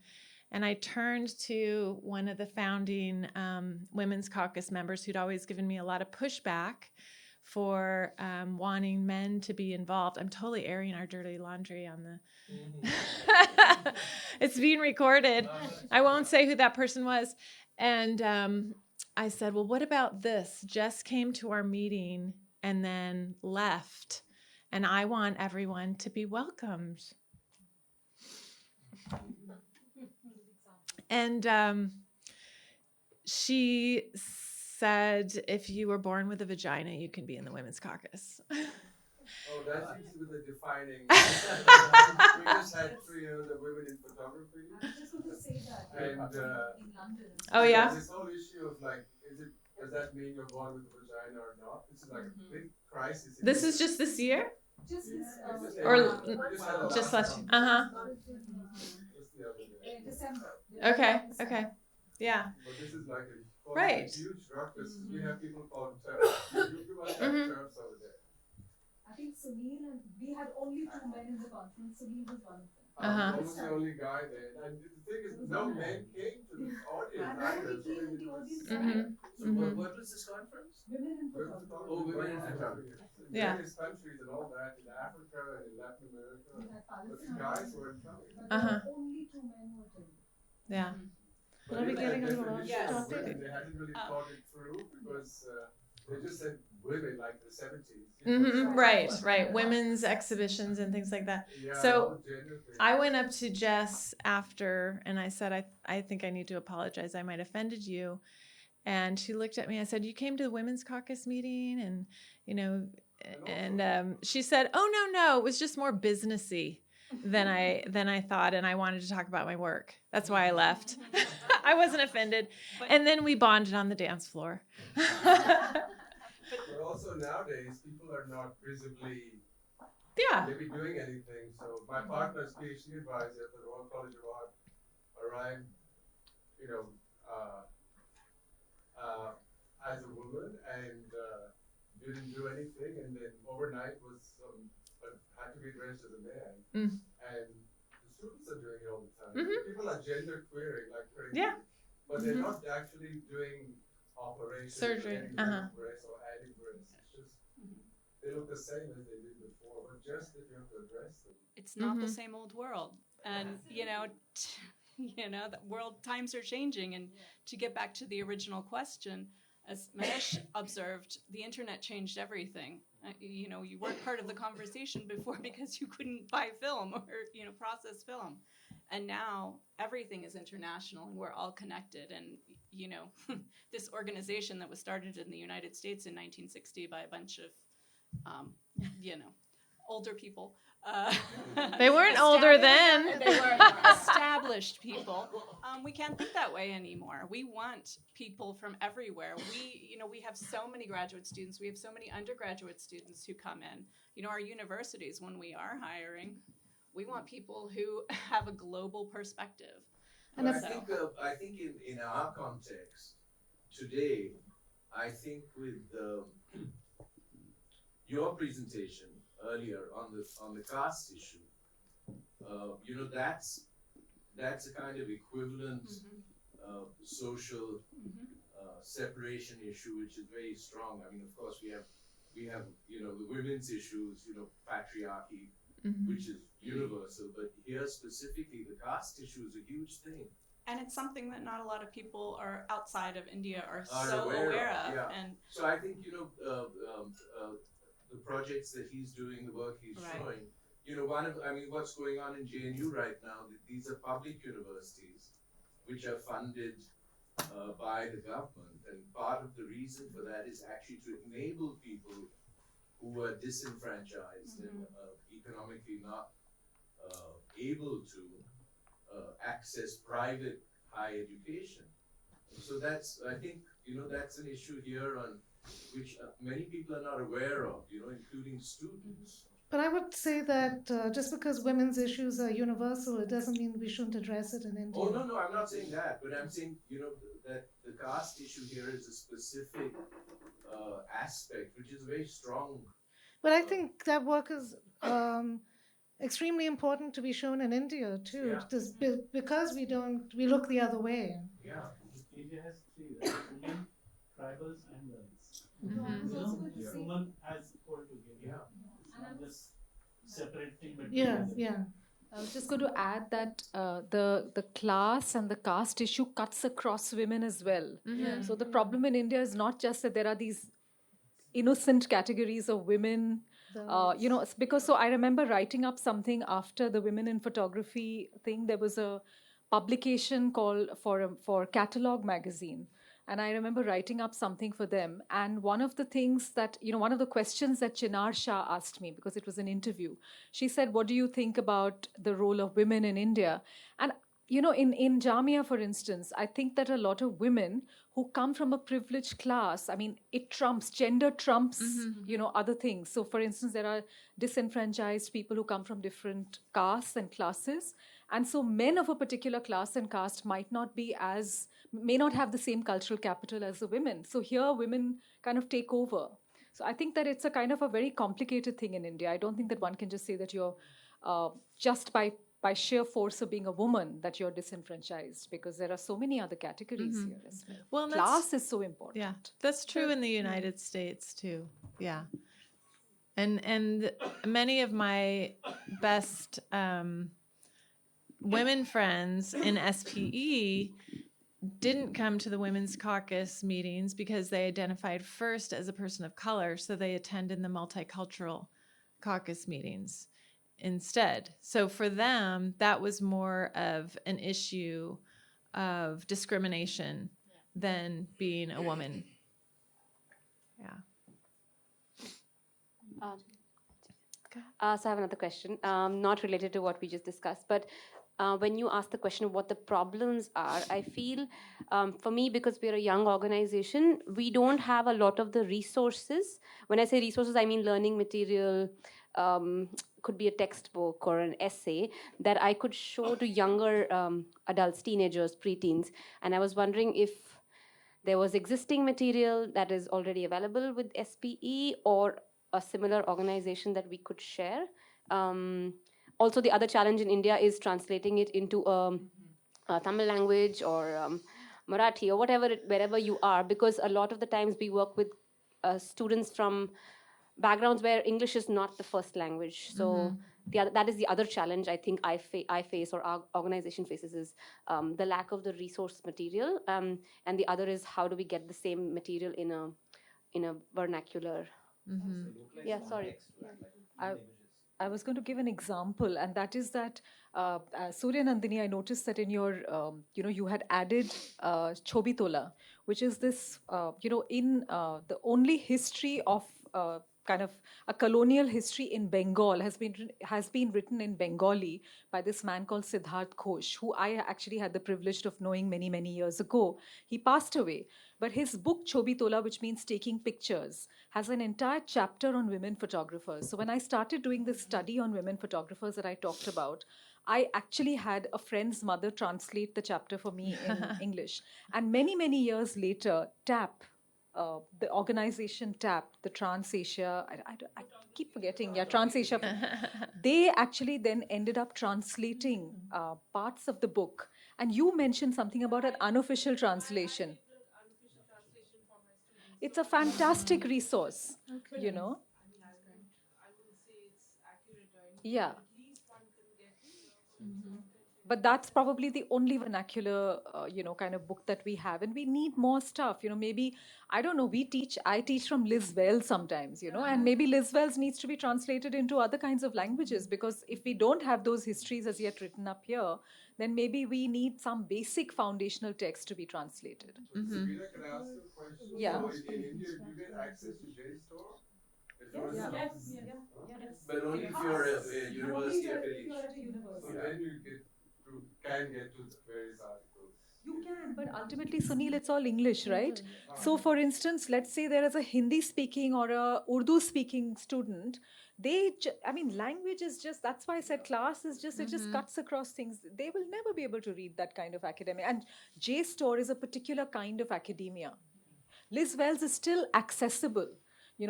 And I turned to one of the founding Women's Caucus members who'd always given me a lot of pushback for wanting men to be involved. I'm totally airing our dirty laundry on the... It's being recorded. I won't say who that person was. And I said, well, what about this? Jess came to our meeting and then left, and I want everyone to be welcomed. And she said, if you were born with a vagina, you can be in the Women's Caucus. Oh, that seems to be the defining. We just had 3 other women in photography. I was just going to say that. And in London. Oh, yeah? This whole issue of like, does that mean you're born with a vagina or not? This is like a big crisis. This is just this year? Just this, Or just last year? Uh-huh. Just the other day. December. Okay. Yeah. But this is like a Right. huge ruckus. We have people called terms. You must have terms over there. I think Sunil, and we had only 2 men in the conference. Sunil was one of them. Uh-huh. Almost the only guy there. And the thing is, no men came to the audience either. He came in the audience. So what was this conference? Women in photography. Oh, women in photography. In Yeah. various countries and all that, in Africa and in Latin America. We had But the Palestine. guys weren't coming. But there were only 2 men who attended. Yeah. Are we getting a little off Yes. topic? They hadn't really thought it through because they just said women like the 70s. Right. Women's exhibitions and things like that. Yeah, So, the whole gender thing. I went up to Jess after, and I said, I think I need to apologize. I might have offended you. And she looked at me. I said, you came to the Women's Caucus meeting? And, you know, and she said, oh, no, it was just more businessy than I thought, and I wanted to talk about my work. That's why I left. I wasn't offended. And then we bonded on the dance floor. But also nowadays, people are not visibly Yeah. maybe doing anything. So my partner's PhD advisor at the Royal College of Art arrived, you know, as a woman and didn't do anything, and then overnight had to be dressed as a man. And the students are doing it all the time. People are gender queering like crazy. Yeah. But they're not actually doing operation. Surgery, Breast or adding breast. It's just, they look the same as they did before, but just if you have to address them. It's not the same old world. And, the world times are changing. And to get back to the original question, as Mahesh observed, the internet changed everything. You weren't part of the conversation before because you couldn't buy film or, process film. And now everything is international and we're all connected. And, this organization that was started in the United States in 1960 by a bunch of, older people. They weren't older then. They were established people. We can't think that way anymore. We want people from everywhere. We have so many graduate students. We have so many undergraduate students who come in. Our universities, when we are hiring, we want people who have a global perspective. And I think in our context today, I think with your presentation earlier on the caste issue, that's a kind of equivalent social separation issue, which is very strong. I mean, of course, we have the women's issues, patriarchy, which is universal, but here specifically, the caste issue is a huge thing. And it's something that not a lot of people are outside of India are so aware of. Yeah. And so I think, the projects that he's doing, the work he's showing, what's going on in JNU right now, these are public universities which are funded by the government. And part of the reason for that is actually to enable people who are disenfranchised and economically not able to access private higher education. So that's, I think, that's an issue here on which many people are not aware of, including students. But I would say that just because women's issues are universal, it doesn't mean we shouldn't address it in India. Oh, no, I'm not saying that, but I'm saying, that the caste issue here is a specific aspect, which is very strong. But I think that work is extremely important to be shown in India too, because we look the other way. Yeah. India has three, right? Women, tribals, and girls. Women as whole together. Yeah. Not just separating between I was just going to add that the class and the caste issue cuts across women as well. So the problem in India is not just that there are these innocent categories of women, because I remember writing up something after the Women in Photography thing. There was a publication called for Catalog magazine. And I remember writing up something for them. And one of the things that, one of the questions that Chinar Shah asked me, because it was an interview, she said, what do you think about the role of women in India? And, in Jamia, for instance, I think that a lot of women who come from a privileged class, gender trumps, other things. So, for instance, there are disenfranchised people who come from different castes and classes. And so men of a particular class and caste may not have the same cultural capital as the women. So here women kind of take over. So I think that it's a kind of a very complicated thing in India. I don't think that one can just say that you're just by sheer force of being a woman that you're disenfranchised, because there are so many other categories here as well. Class is so important. Yeah, that's true in the United States too. Yeah. And many of my best women friends in SPE didn't come to the Women's Caucus meetings because they identified first as a person of color, so they attended the multicultural caucus meetings instead. So for them, that was more of an issue of discrimination than being a woman. So I have another question, not related to what we just discussed, but when you ask the question of what the problems are, I feel, for me, because we're a young organization, we don't have a lot of the resources. When I say resources, I mean learning material, could be a textbook or an essay that I could show to younger adults, teenagers, preteens. And I was wondering if there was existing material that is already available with SPE or a similar organization that we could share. Also, the other challenge in India is translating it into a Tamil language or Marathi or whatever, wherever you are, because a lot of the times we work with students from backgrounds where English is not the first language. So that is the other challenge I think I face or our organization faces is the lack of the resource material. And the other is how do we get the same material in a vernacular. Yeah, sorry. I was going to give an example, and that is that Surya Nandini, I noticed that in your, you had added Chobitola, which is this, in the only history of kind of a colonial history in Bengal has been written in Bengali by this man called Siddharth Ghosh, who I actually had the privilege of knowing many, many years ago. He passed away. But his book, Chobitola, which means taking pictures, has an entire chapter on women photographers. So when I started doing this study on women photographers that I talked about, I actually had a friend's mother translate the chapter for me in English. And many, many years later, TAP, the organization TAP, the Trans Asia, I keep forgetting, Trans Asia, they actually then ended up translating parts of the book. And you mentioned something about an unofficial translation. It's a fantastic resource, you know. Yeah. But that's probably the only vernacular, kind of book that we have. And we need more stuff, maybe, I don't know, I teach from Liz Wells sometimes, and maybe Liz Wells needs to be translated into other kinds of languages, because if we don't have those histories as yet written up here, then maybe we need some basic foundational text to be translated. Sabina, can I ask you a question? Yeah. So in India, you get access to JSTOR? Yes. But only if you're a university affiliation. So then you can get to various articles. You can, but ultimately, Sunil, it's all English, right? So, for instance, let's say there is a Hindi-speaking or a Urdu-speaking student. Language is just, that's why I said class is just, it just cuts across things. They will never be able to read that kind of academia. And JSTOR is a particular kind of academia. Liz Wells is still accessible,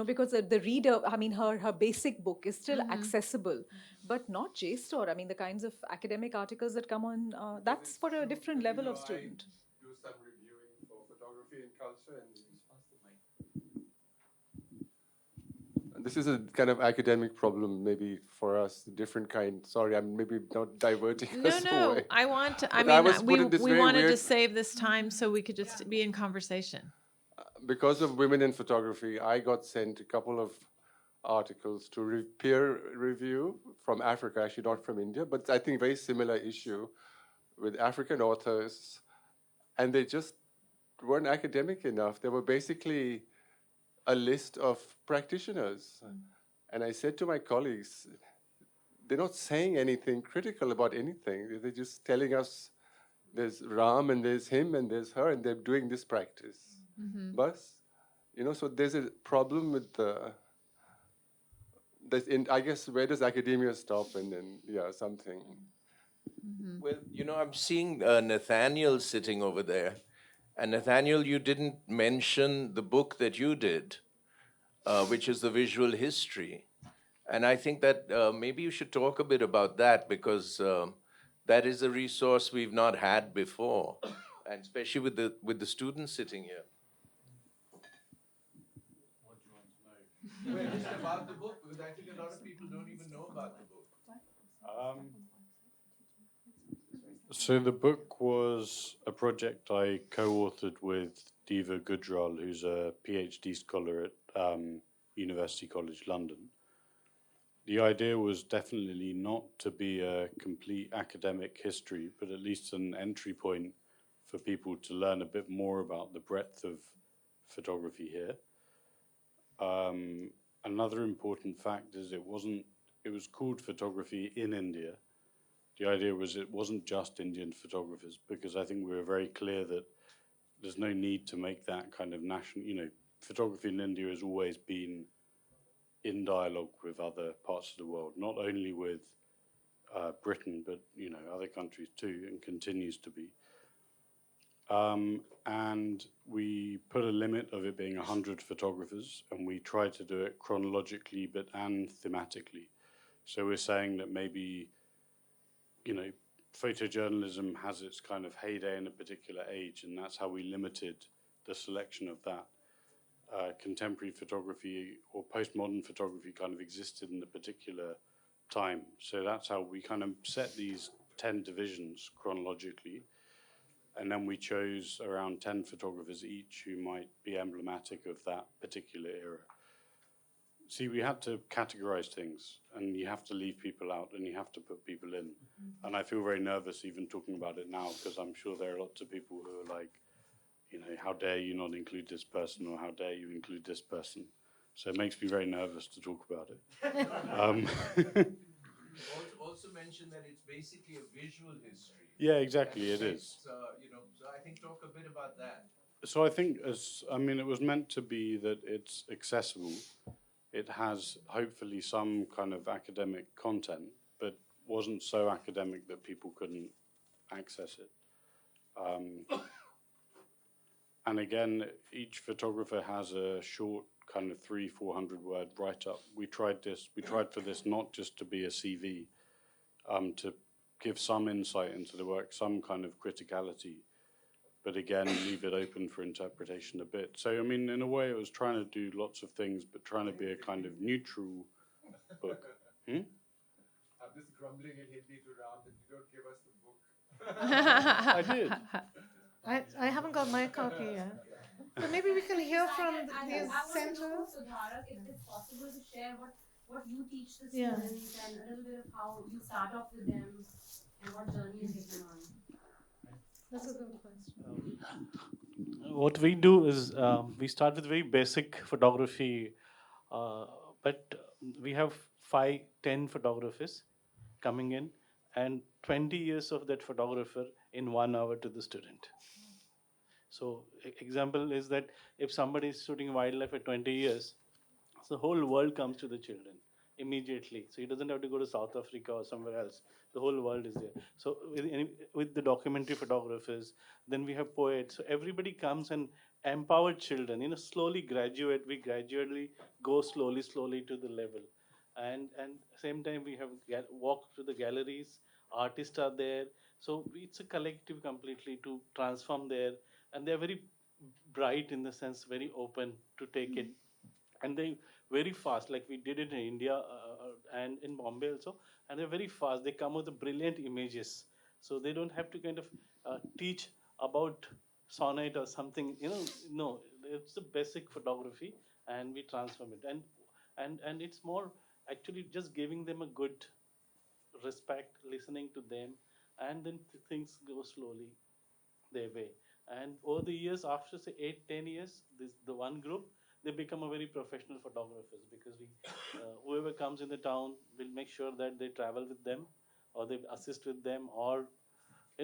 because the reader, her basic book is still accessible, but not JSTOR. The kinds of academic articles that come on, that's for a different level of student. I do some reviewing for photography and culture, and this is a kind of academic problem, maybe for us, different kind. Sorry, I'm maybe not diverting us away. I want to, we wanted to save this time so we could just be in conversation. Because of women in photography, I got sent a couple of articles to peer review from Africa, actually not from India, but I think very similar issue with African authors, and they just weren't academic enough. They were basically a list of practitioners. And I said to my colleagues, they're not saying anything critical about anything. They're just telling us there's Ram and there's him and there's her, and they're doing this practice. But, so there's a problem with I guess, where does academia stop and then, something. Well, I'm seeing Nathaniel sitting over there. And Nathaniel, you didn't mention the book that you did, which is the visual history. And I think that maybe you should talk a bit about that, because that is a resource we've not had before, and especially with the students sitting here. Well, just about the book, because I think a lot of people don't even know about the book. So the book was a project I co-authored with Diva Gujral, who's a PhD scholar at University College London. The idea was definitely not to be a complete academic history, but at least an entry point for people to learn a bit more about the breadth of photography here. Another important fact is it was called Photography in India. The idea was it wasn't just Indian photographers, because I think we were very clear that there's no need to make that kind of national, photography in India has always been in dialogue with other parts of the world, not only with Britain, but, other countries too, and continues to be. And we put a limit of it being 100 photographers, and we tried to do it chronologically and thematically. So we're saying that maybe, photojournalism has its kind of heyday in a particular age, and that's how we limited the selection of that. Contemporary photography or postmodern photography kind of existed in a particular time. So that's how we kind of set these 10 divisions chronologically. And then we chose around 10 photographers each who might be emblematic of that particular era. See, we had to categorize things, and you have to leave people out, and you have to put people in. And I feel very nervous even talking about it now, because I'm sure there are lots of people who are like, you know, how dare you not include this person, or how dare you include this person. So it makes me very nervous to talk about it. Also mention that it's basically a visual history. Yeah, exactly, it is. You know, so I think talk a bit about that. So I think, it was meant to be that it's accessible. It has hopefully some kind of academic content, but wasn't so academic that people couldn't access it. And again, each photographer has a short kind of 300-400 word write-up. We tried for this not just to be a CV, to give some insight into the work, some kind of criticality, but again, leave it open for interpretation a bit. So, I mean, in a way, it was trying to do lots of things, but trying to be a kind of neutral book. I'm just grumbling in Hindi to Ram that you don't give us the book. I did. I haven't got my copy yet. So maybe we can hear from these centers. So, Dharak, if it's possible to share what you teach the Yeah. students and a little bit of how you start off with them and what journey you take them on. That's a good question. What we do is we start with very basic photography, but we have 5-10 photographers coming in, and 20 years of that photographer in 1 hour to the student. So example is that if somebody is shooting wildlife for 20 years, the whole world comes to the children immediately. So he doesn't have to go to South Africa or somewhere else. The whole world is there. So with the documentary photographers, then we have poets. So everybody comes and empower children. You know, slowly graduate. We gradually go slowly to the level. And same time we have walked to the galleries. Artists are there. So it's a collective completely to transform there. And they're very bright in the sense, very open to take it. And they very fast, like we did it in India and in Bombay also. And they're very fast. They come with brilliant images. So they don't have to kind of teach about sonnet or something. You know, no, it's the basic photography, and we transform it. And it's more actually just giving them a good respect, listening to them, and then things go slowly their way. And over the years, after say 8-10 years, the one group, they become a very professional photographers, because whoever comes in the town will make sure that they travel with them, or they assist with them, or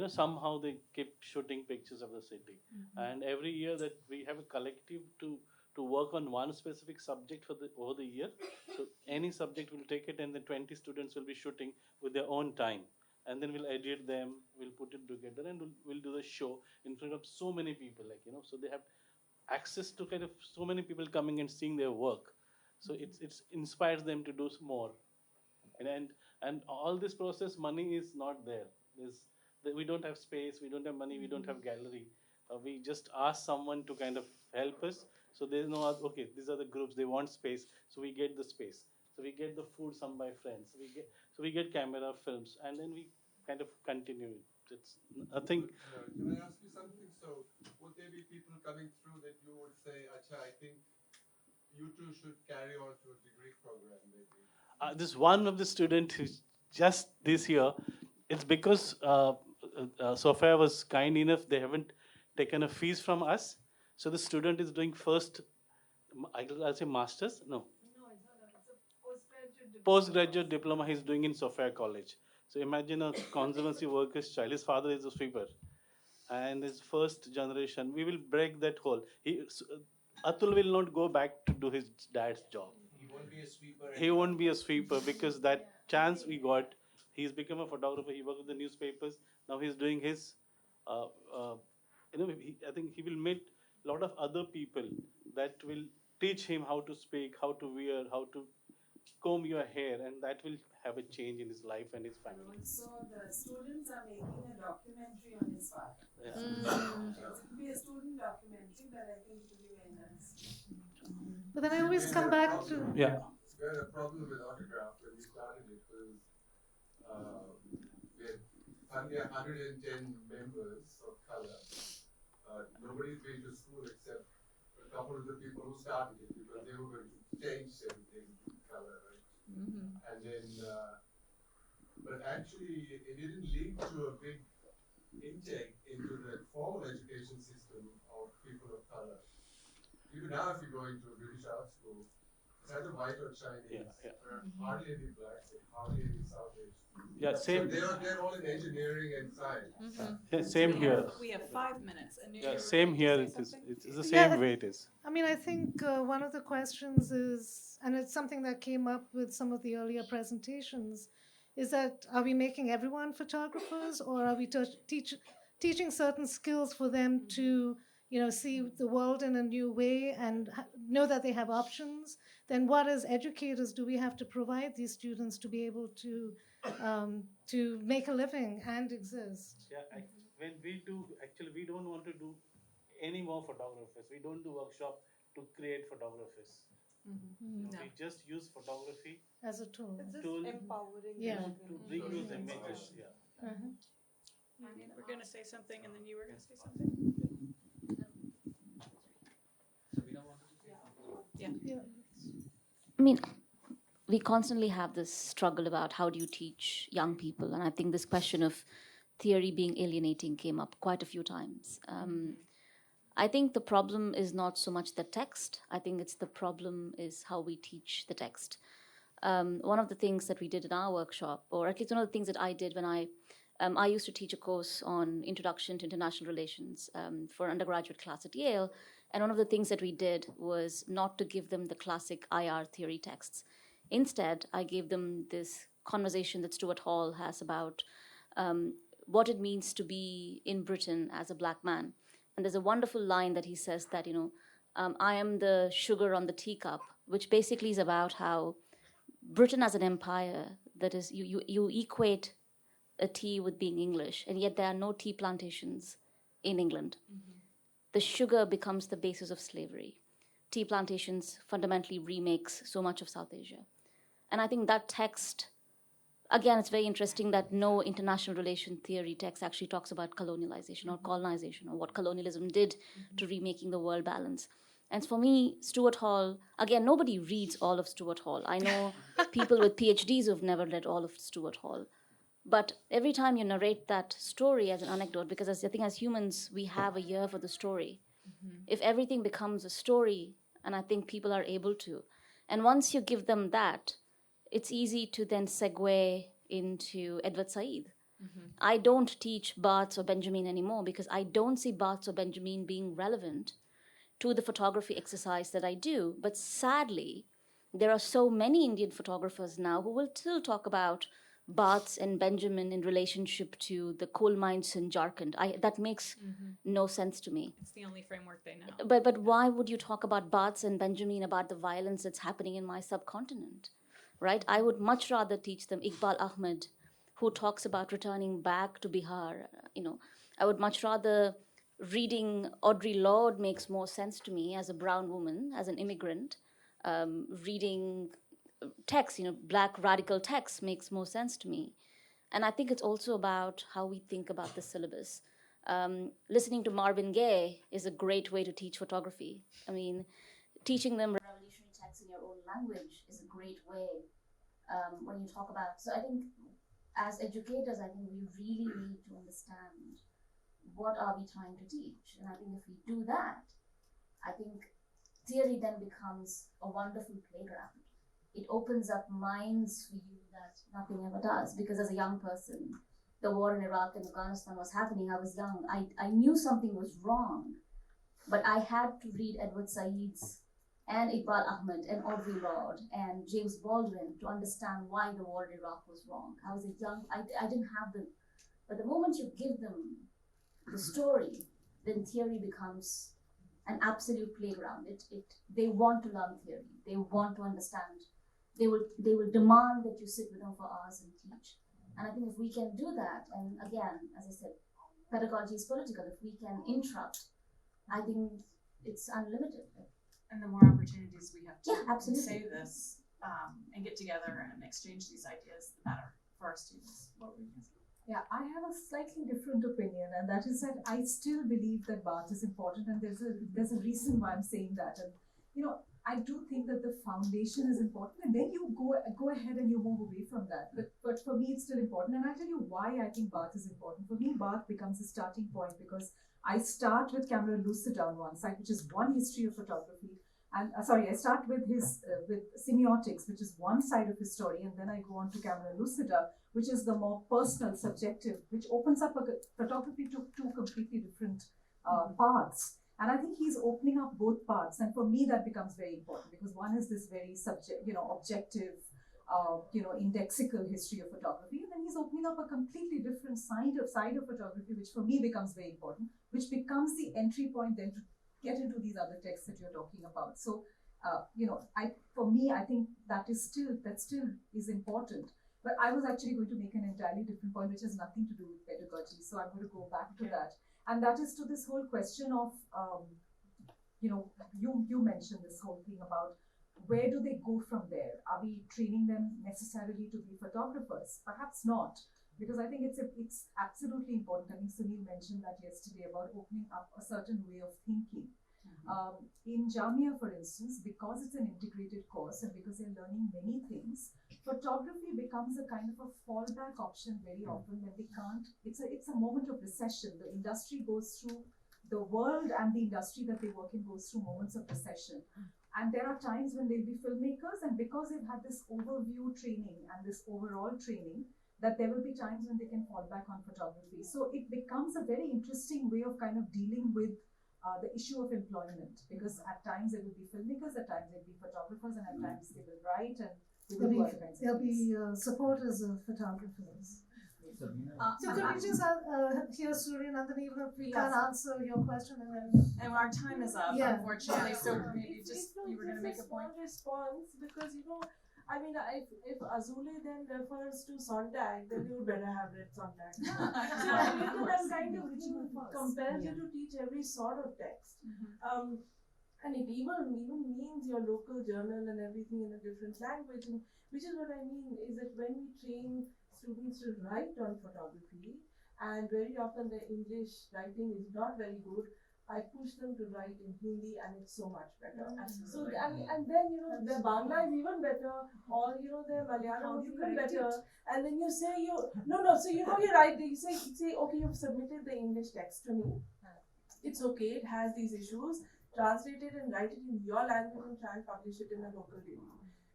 somehow they keep shooting pictures of the city. And every year that we have a collective to work on one specific subject over the year. So any subject will take it, and then 20 students will be shooting with their own time. And then we'll edit them, we'll put it together, and we'll do the show in front of so many people, so they have access to kind of so many people coming and seeing their work. So it inspires them to do more. And all this process, money is not there. We don't have space, we don't have money, we don't have gallery. We just ask someone to kind of help us. So there's no, okay, these are the groups, they want space, so we get the space. So we get the food, some by friends. We get camera, films, and then we kind of continue it. It's nothing. Can I ask you something? So would there be people coming through that you would say, Acha, I think you two should carry on to a degree program maybe? This one of the students who's just this year, it's because Sophia was kind enough, they haven't taken a fees from us. So the student is doing first, I'll say masters, no. Postgraduate diploma he's doing in Sophia College. So imagine a conservancy worker's child. His father is a sweeper, and his first generation. We will break that whole. Atul will not go back to do his dad's job. He won't be a sweeper. He won't be a sweeper because that chance we got. He's become a photographer. He worked with the newspapers. Now he's doing his. I think he will meet a lot of other people that will teach him how to speak, how to wear, how to comb your hair, and that will have a change in his life and his family. So the students are making a documentary on his father. Yeah. It could be a student documentary, but I think it would be very nice. But then I always come back to Yeah. We had a problem with autograph when we started it was we had only 110 members of color. Nobody's been to school except a couple of the people who started it because they were going to change everything to color, right? And then, but actually it didn't lead to a big intake into the formal education system of people of color. Even now, if you go into a British art school, it's either white or Chinese. There are hardly any blacks and hardly any South Asian. Yeah, same. So they're all in engineering and science. Yeah, same here. We have 5 minutes. And Yeah, same here. It's the same way it is. I mean, I think one of the questions is, and it's something that came up with some of the earlier presentations, is that are we making everyone photographers, or are we teaching certain skills for them to, see the world in a new way and know that they have options? Then what, as educators, do we have to provide these students to be able to make a living and exist? Yeah, when we do, actually, we don't want to do any more photographers. We don't do workshop to create photographers. No. We just use photography As a tool. Empowering. to bring those images. Yeah. We're going to say something, and then you were going to say something. Yeah. I mean, we constantly have this struggle about how do you teach young people, and I think this question of theory being alienating came up quite a few times. I think the problem is not so much the text. I think it's the problem is how we teach the text. One of the things that we did in our workshop, or at least one of the things that I did when I used to teach a course on Introduction to International Relations for an undergraduate class at Yale. And one of the things that we did was not to give them the classic IR theory texts. Instead, I gave them this conversation that Stuart Hall has about what it means to be in Britain as a black man. And there's a wonderful line that he says that, I am the sugar on the teacup, which basically is about how Britain as an empire, that is, you equate a tea with being English, and yet there are no tea plantations in England. The sugar becomes the basis of slavery. Tea plantations fundamentally remakes so much of South Asia. And I think that text, again, it's very interesting that no international relation theory text actually talks about colonialization or colonization or what colonialism did to remaking the world balance. And for me, Stuart Hall, again, nobody reads all of Stuart Hall. I know people with PhDs who've never read all of Stuart Hall. But every time you narrate that story as an anecdote, because I think as humans, we have a ear for the story. If everything becomes a story, and I think people are able to, and once you give them that, it's easy to then segue into Edward Said. I don't teach Barthes or Benjamin anymore because I don't see Barthes or Benjamin being relevant to the photography exercise that I do. But sadly, there are so many Indian photographers now who will still talk about Barthes and Benjamin in relationship to the coal mines in Jharkhand. That makes no sense to me. It's the only framework they know. But why would you talk about Barthes and Benjamin about the violence that's happening in my subcontinent, right? I would much rather teach them Iqbal Ahmed, who talks about returning back to Bihar. I would much rather reading Audre Lorde makes more sense to me as a brown woman, as an immigrant. Reading text, black radical text makes more sense to me. And I think it's also about how we think about the syllabus. Listening to Marvin Gaye is a great way to teach photography. I mean, teaching them revolutionary texts in your own language is a great way when you talk about. So I think as educators, I think we really need to understand what are we trying to teach. And I think if we do that, I think theory then becomes a wonderful playground. It opens up minds for you that nothing ever does. Because as a young person, the war in Iraq and Afghanistan was happening. I was young. I knew something was wrong, but I had to read Edward Said's and Iqbal Ahmed and Audre Lorde and James Baldwin to understand why the war in Iraq was wrong. I was a young, I didn't have them. But the moment you give them the story, then theory becomes an absolute playground. They want to learn theory. They want to understand they will demand that you sit with them for hours and teach. And I think if we can do that, and again, as I said, pedagogy is political. If we can interrupt, I think it's unlimited. And the more opportunities we have to say this and get together and exchange these ideas, the better for our students. What were you going to say? Yeah, I have a slightly different opinion, and that is that I still believe that Bart is important, and there's a reason why I'm saying that. And I do think that the foundation is important, and then you go ahead and you move away from that. But for me, it's still important, and I'll tell you why I think Bart is important. For me, Bart becomes a starting point because I start with camera lucida on one side, which is one history of photography. And I start with with semiotics, which is one side of his story, and then I go on to camera lucida, which is the more personal, subjective, which opens up photography to two completely different paths. And I think he's opening up both paths, and for me that becomes very important because one is this very objective, indexical history of photography, and then he's opening up a completely different side of photography, which for me becomes very important, which becomes the entry point then to get into these other texts that you're talking about. So, for me, I think that still is important. But I was actually going to make an entirely different point, which has nothing to do with pedagogy. So I'm going to go back to that. And that is to this whole question of, you mentioned this whole thing about where do they go from there? Are we training them necessarily to be photographers? Perhaps not, because I think it's absolutely important. I think Sunil mentioned that yesterday about opening up a certain way of thinking. In Jamia, for instance, because it's an integrated course and because they're learning many things, photography becomes a kind of a fallback option very often when they can't. It's a moment of recession. The industry goes through, the world and the industry that they work in goes through moments of recession. And there are times when they'll be filmmakers, and because they've had this overview training and this overall training, that there will be times when they can fall back on photography. So it becomes a very interesting way of kind of dealing with the issue of employment, because at times they will be filmmakers, at times they'll be photographers, and at times they will write and they will do other kinds of things. There'll be supporters of photographers. So could we just hear Surya Nandini, even if we can't answer your question, and our time is up, unfortunately. So maybe just you were going to make a point. Response, because I mean, if Azule then refers to Sontag, then you better have read Sontag. So that kind of compels you to teach every sort of text. And it even means your local journal and everything in a different language. And which is what I mean is that when we train students to write on photography, and very often their English writing is not very good, I push them to write in Hindi, and it's so much better. So and then their Bangla is even better, or their Malayalam is even better. And then you say so you write. You say okay, you've submitted the English text to me. It's okay. It has these issues. Translate it and write it in your language and try and publish it in a local daily.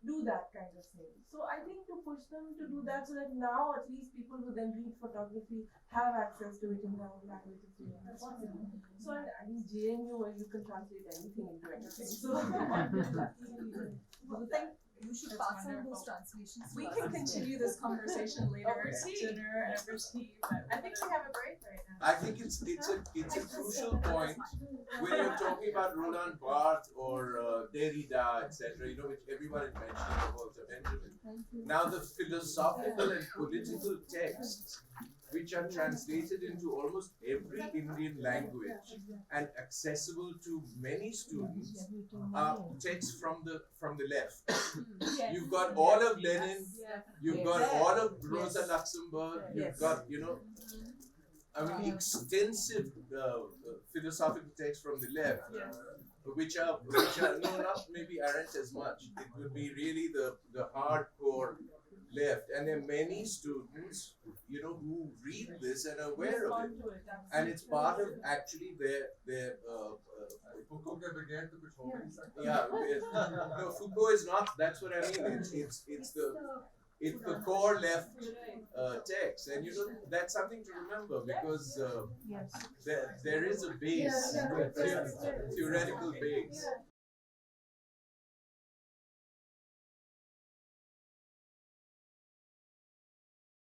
Do that kind of thing. So I think to push them to do that, so that now at least people who then read photography have access to it in their own language. So I mean, JNU, where you can translate anything into anything. So you should pass on those translations. We can continue this conversation later at dinner and over tea, but I think we have a break right now. I think it's a crucial point when you're talking about Roland Barthes or Derrida, etc. Which everyone is mentioning, Walter Benjamin. Now the philosophical and political texts, which are translated into almost every Indian language and accessible to many students, are texts from the left. You've got all of Lenin, you've got all of Rosa Luxemburg, you've got extensive philosophical texts from the left, which are not maybe aren't as much. It would be really the hardcore left, and there are many students who read this and are aware of it, and it's part of actually their Foucault is not. That's what I mean. It's the core left text, and that's something to remember, because there is a base, theoretical base.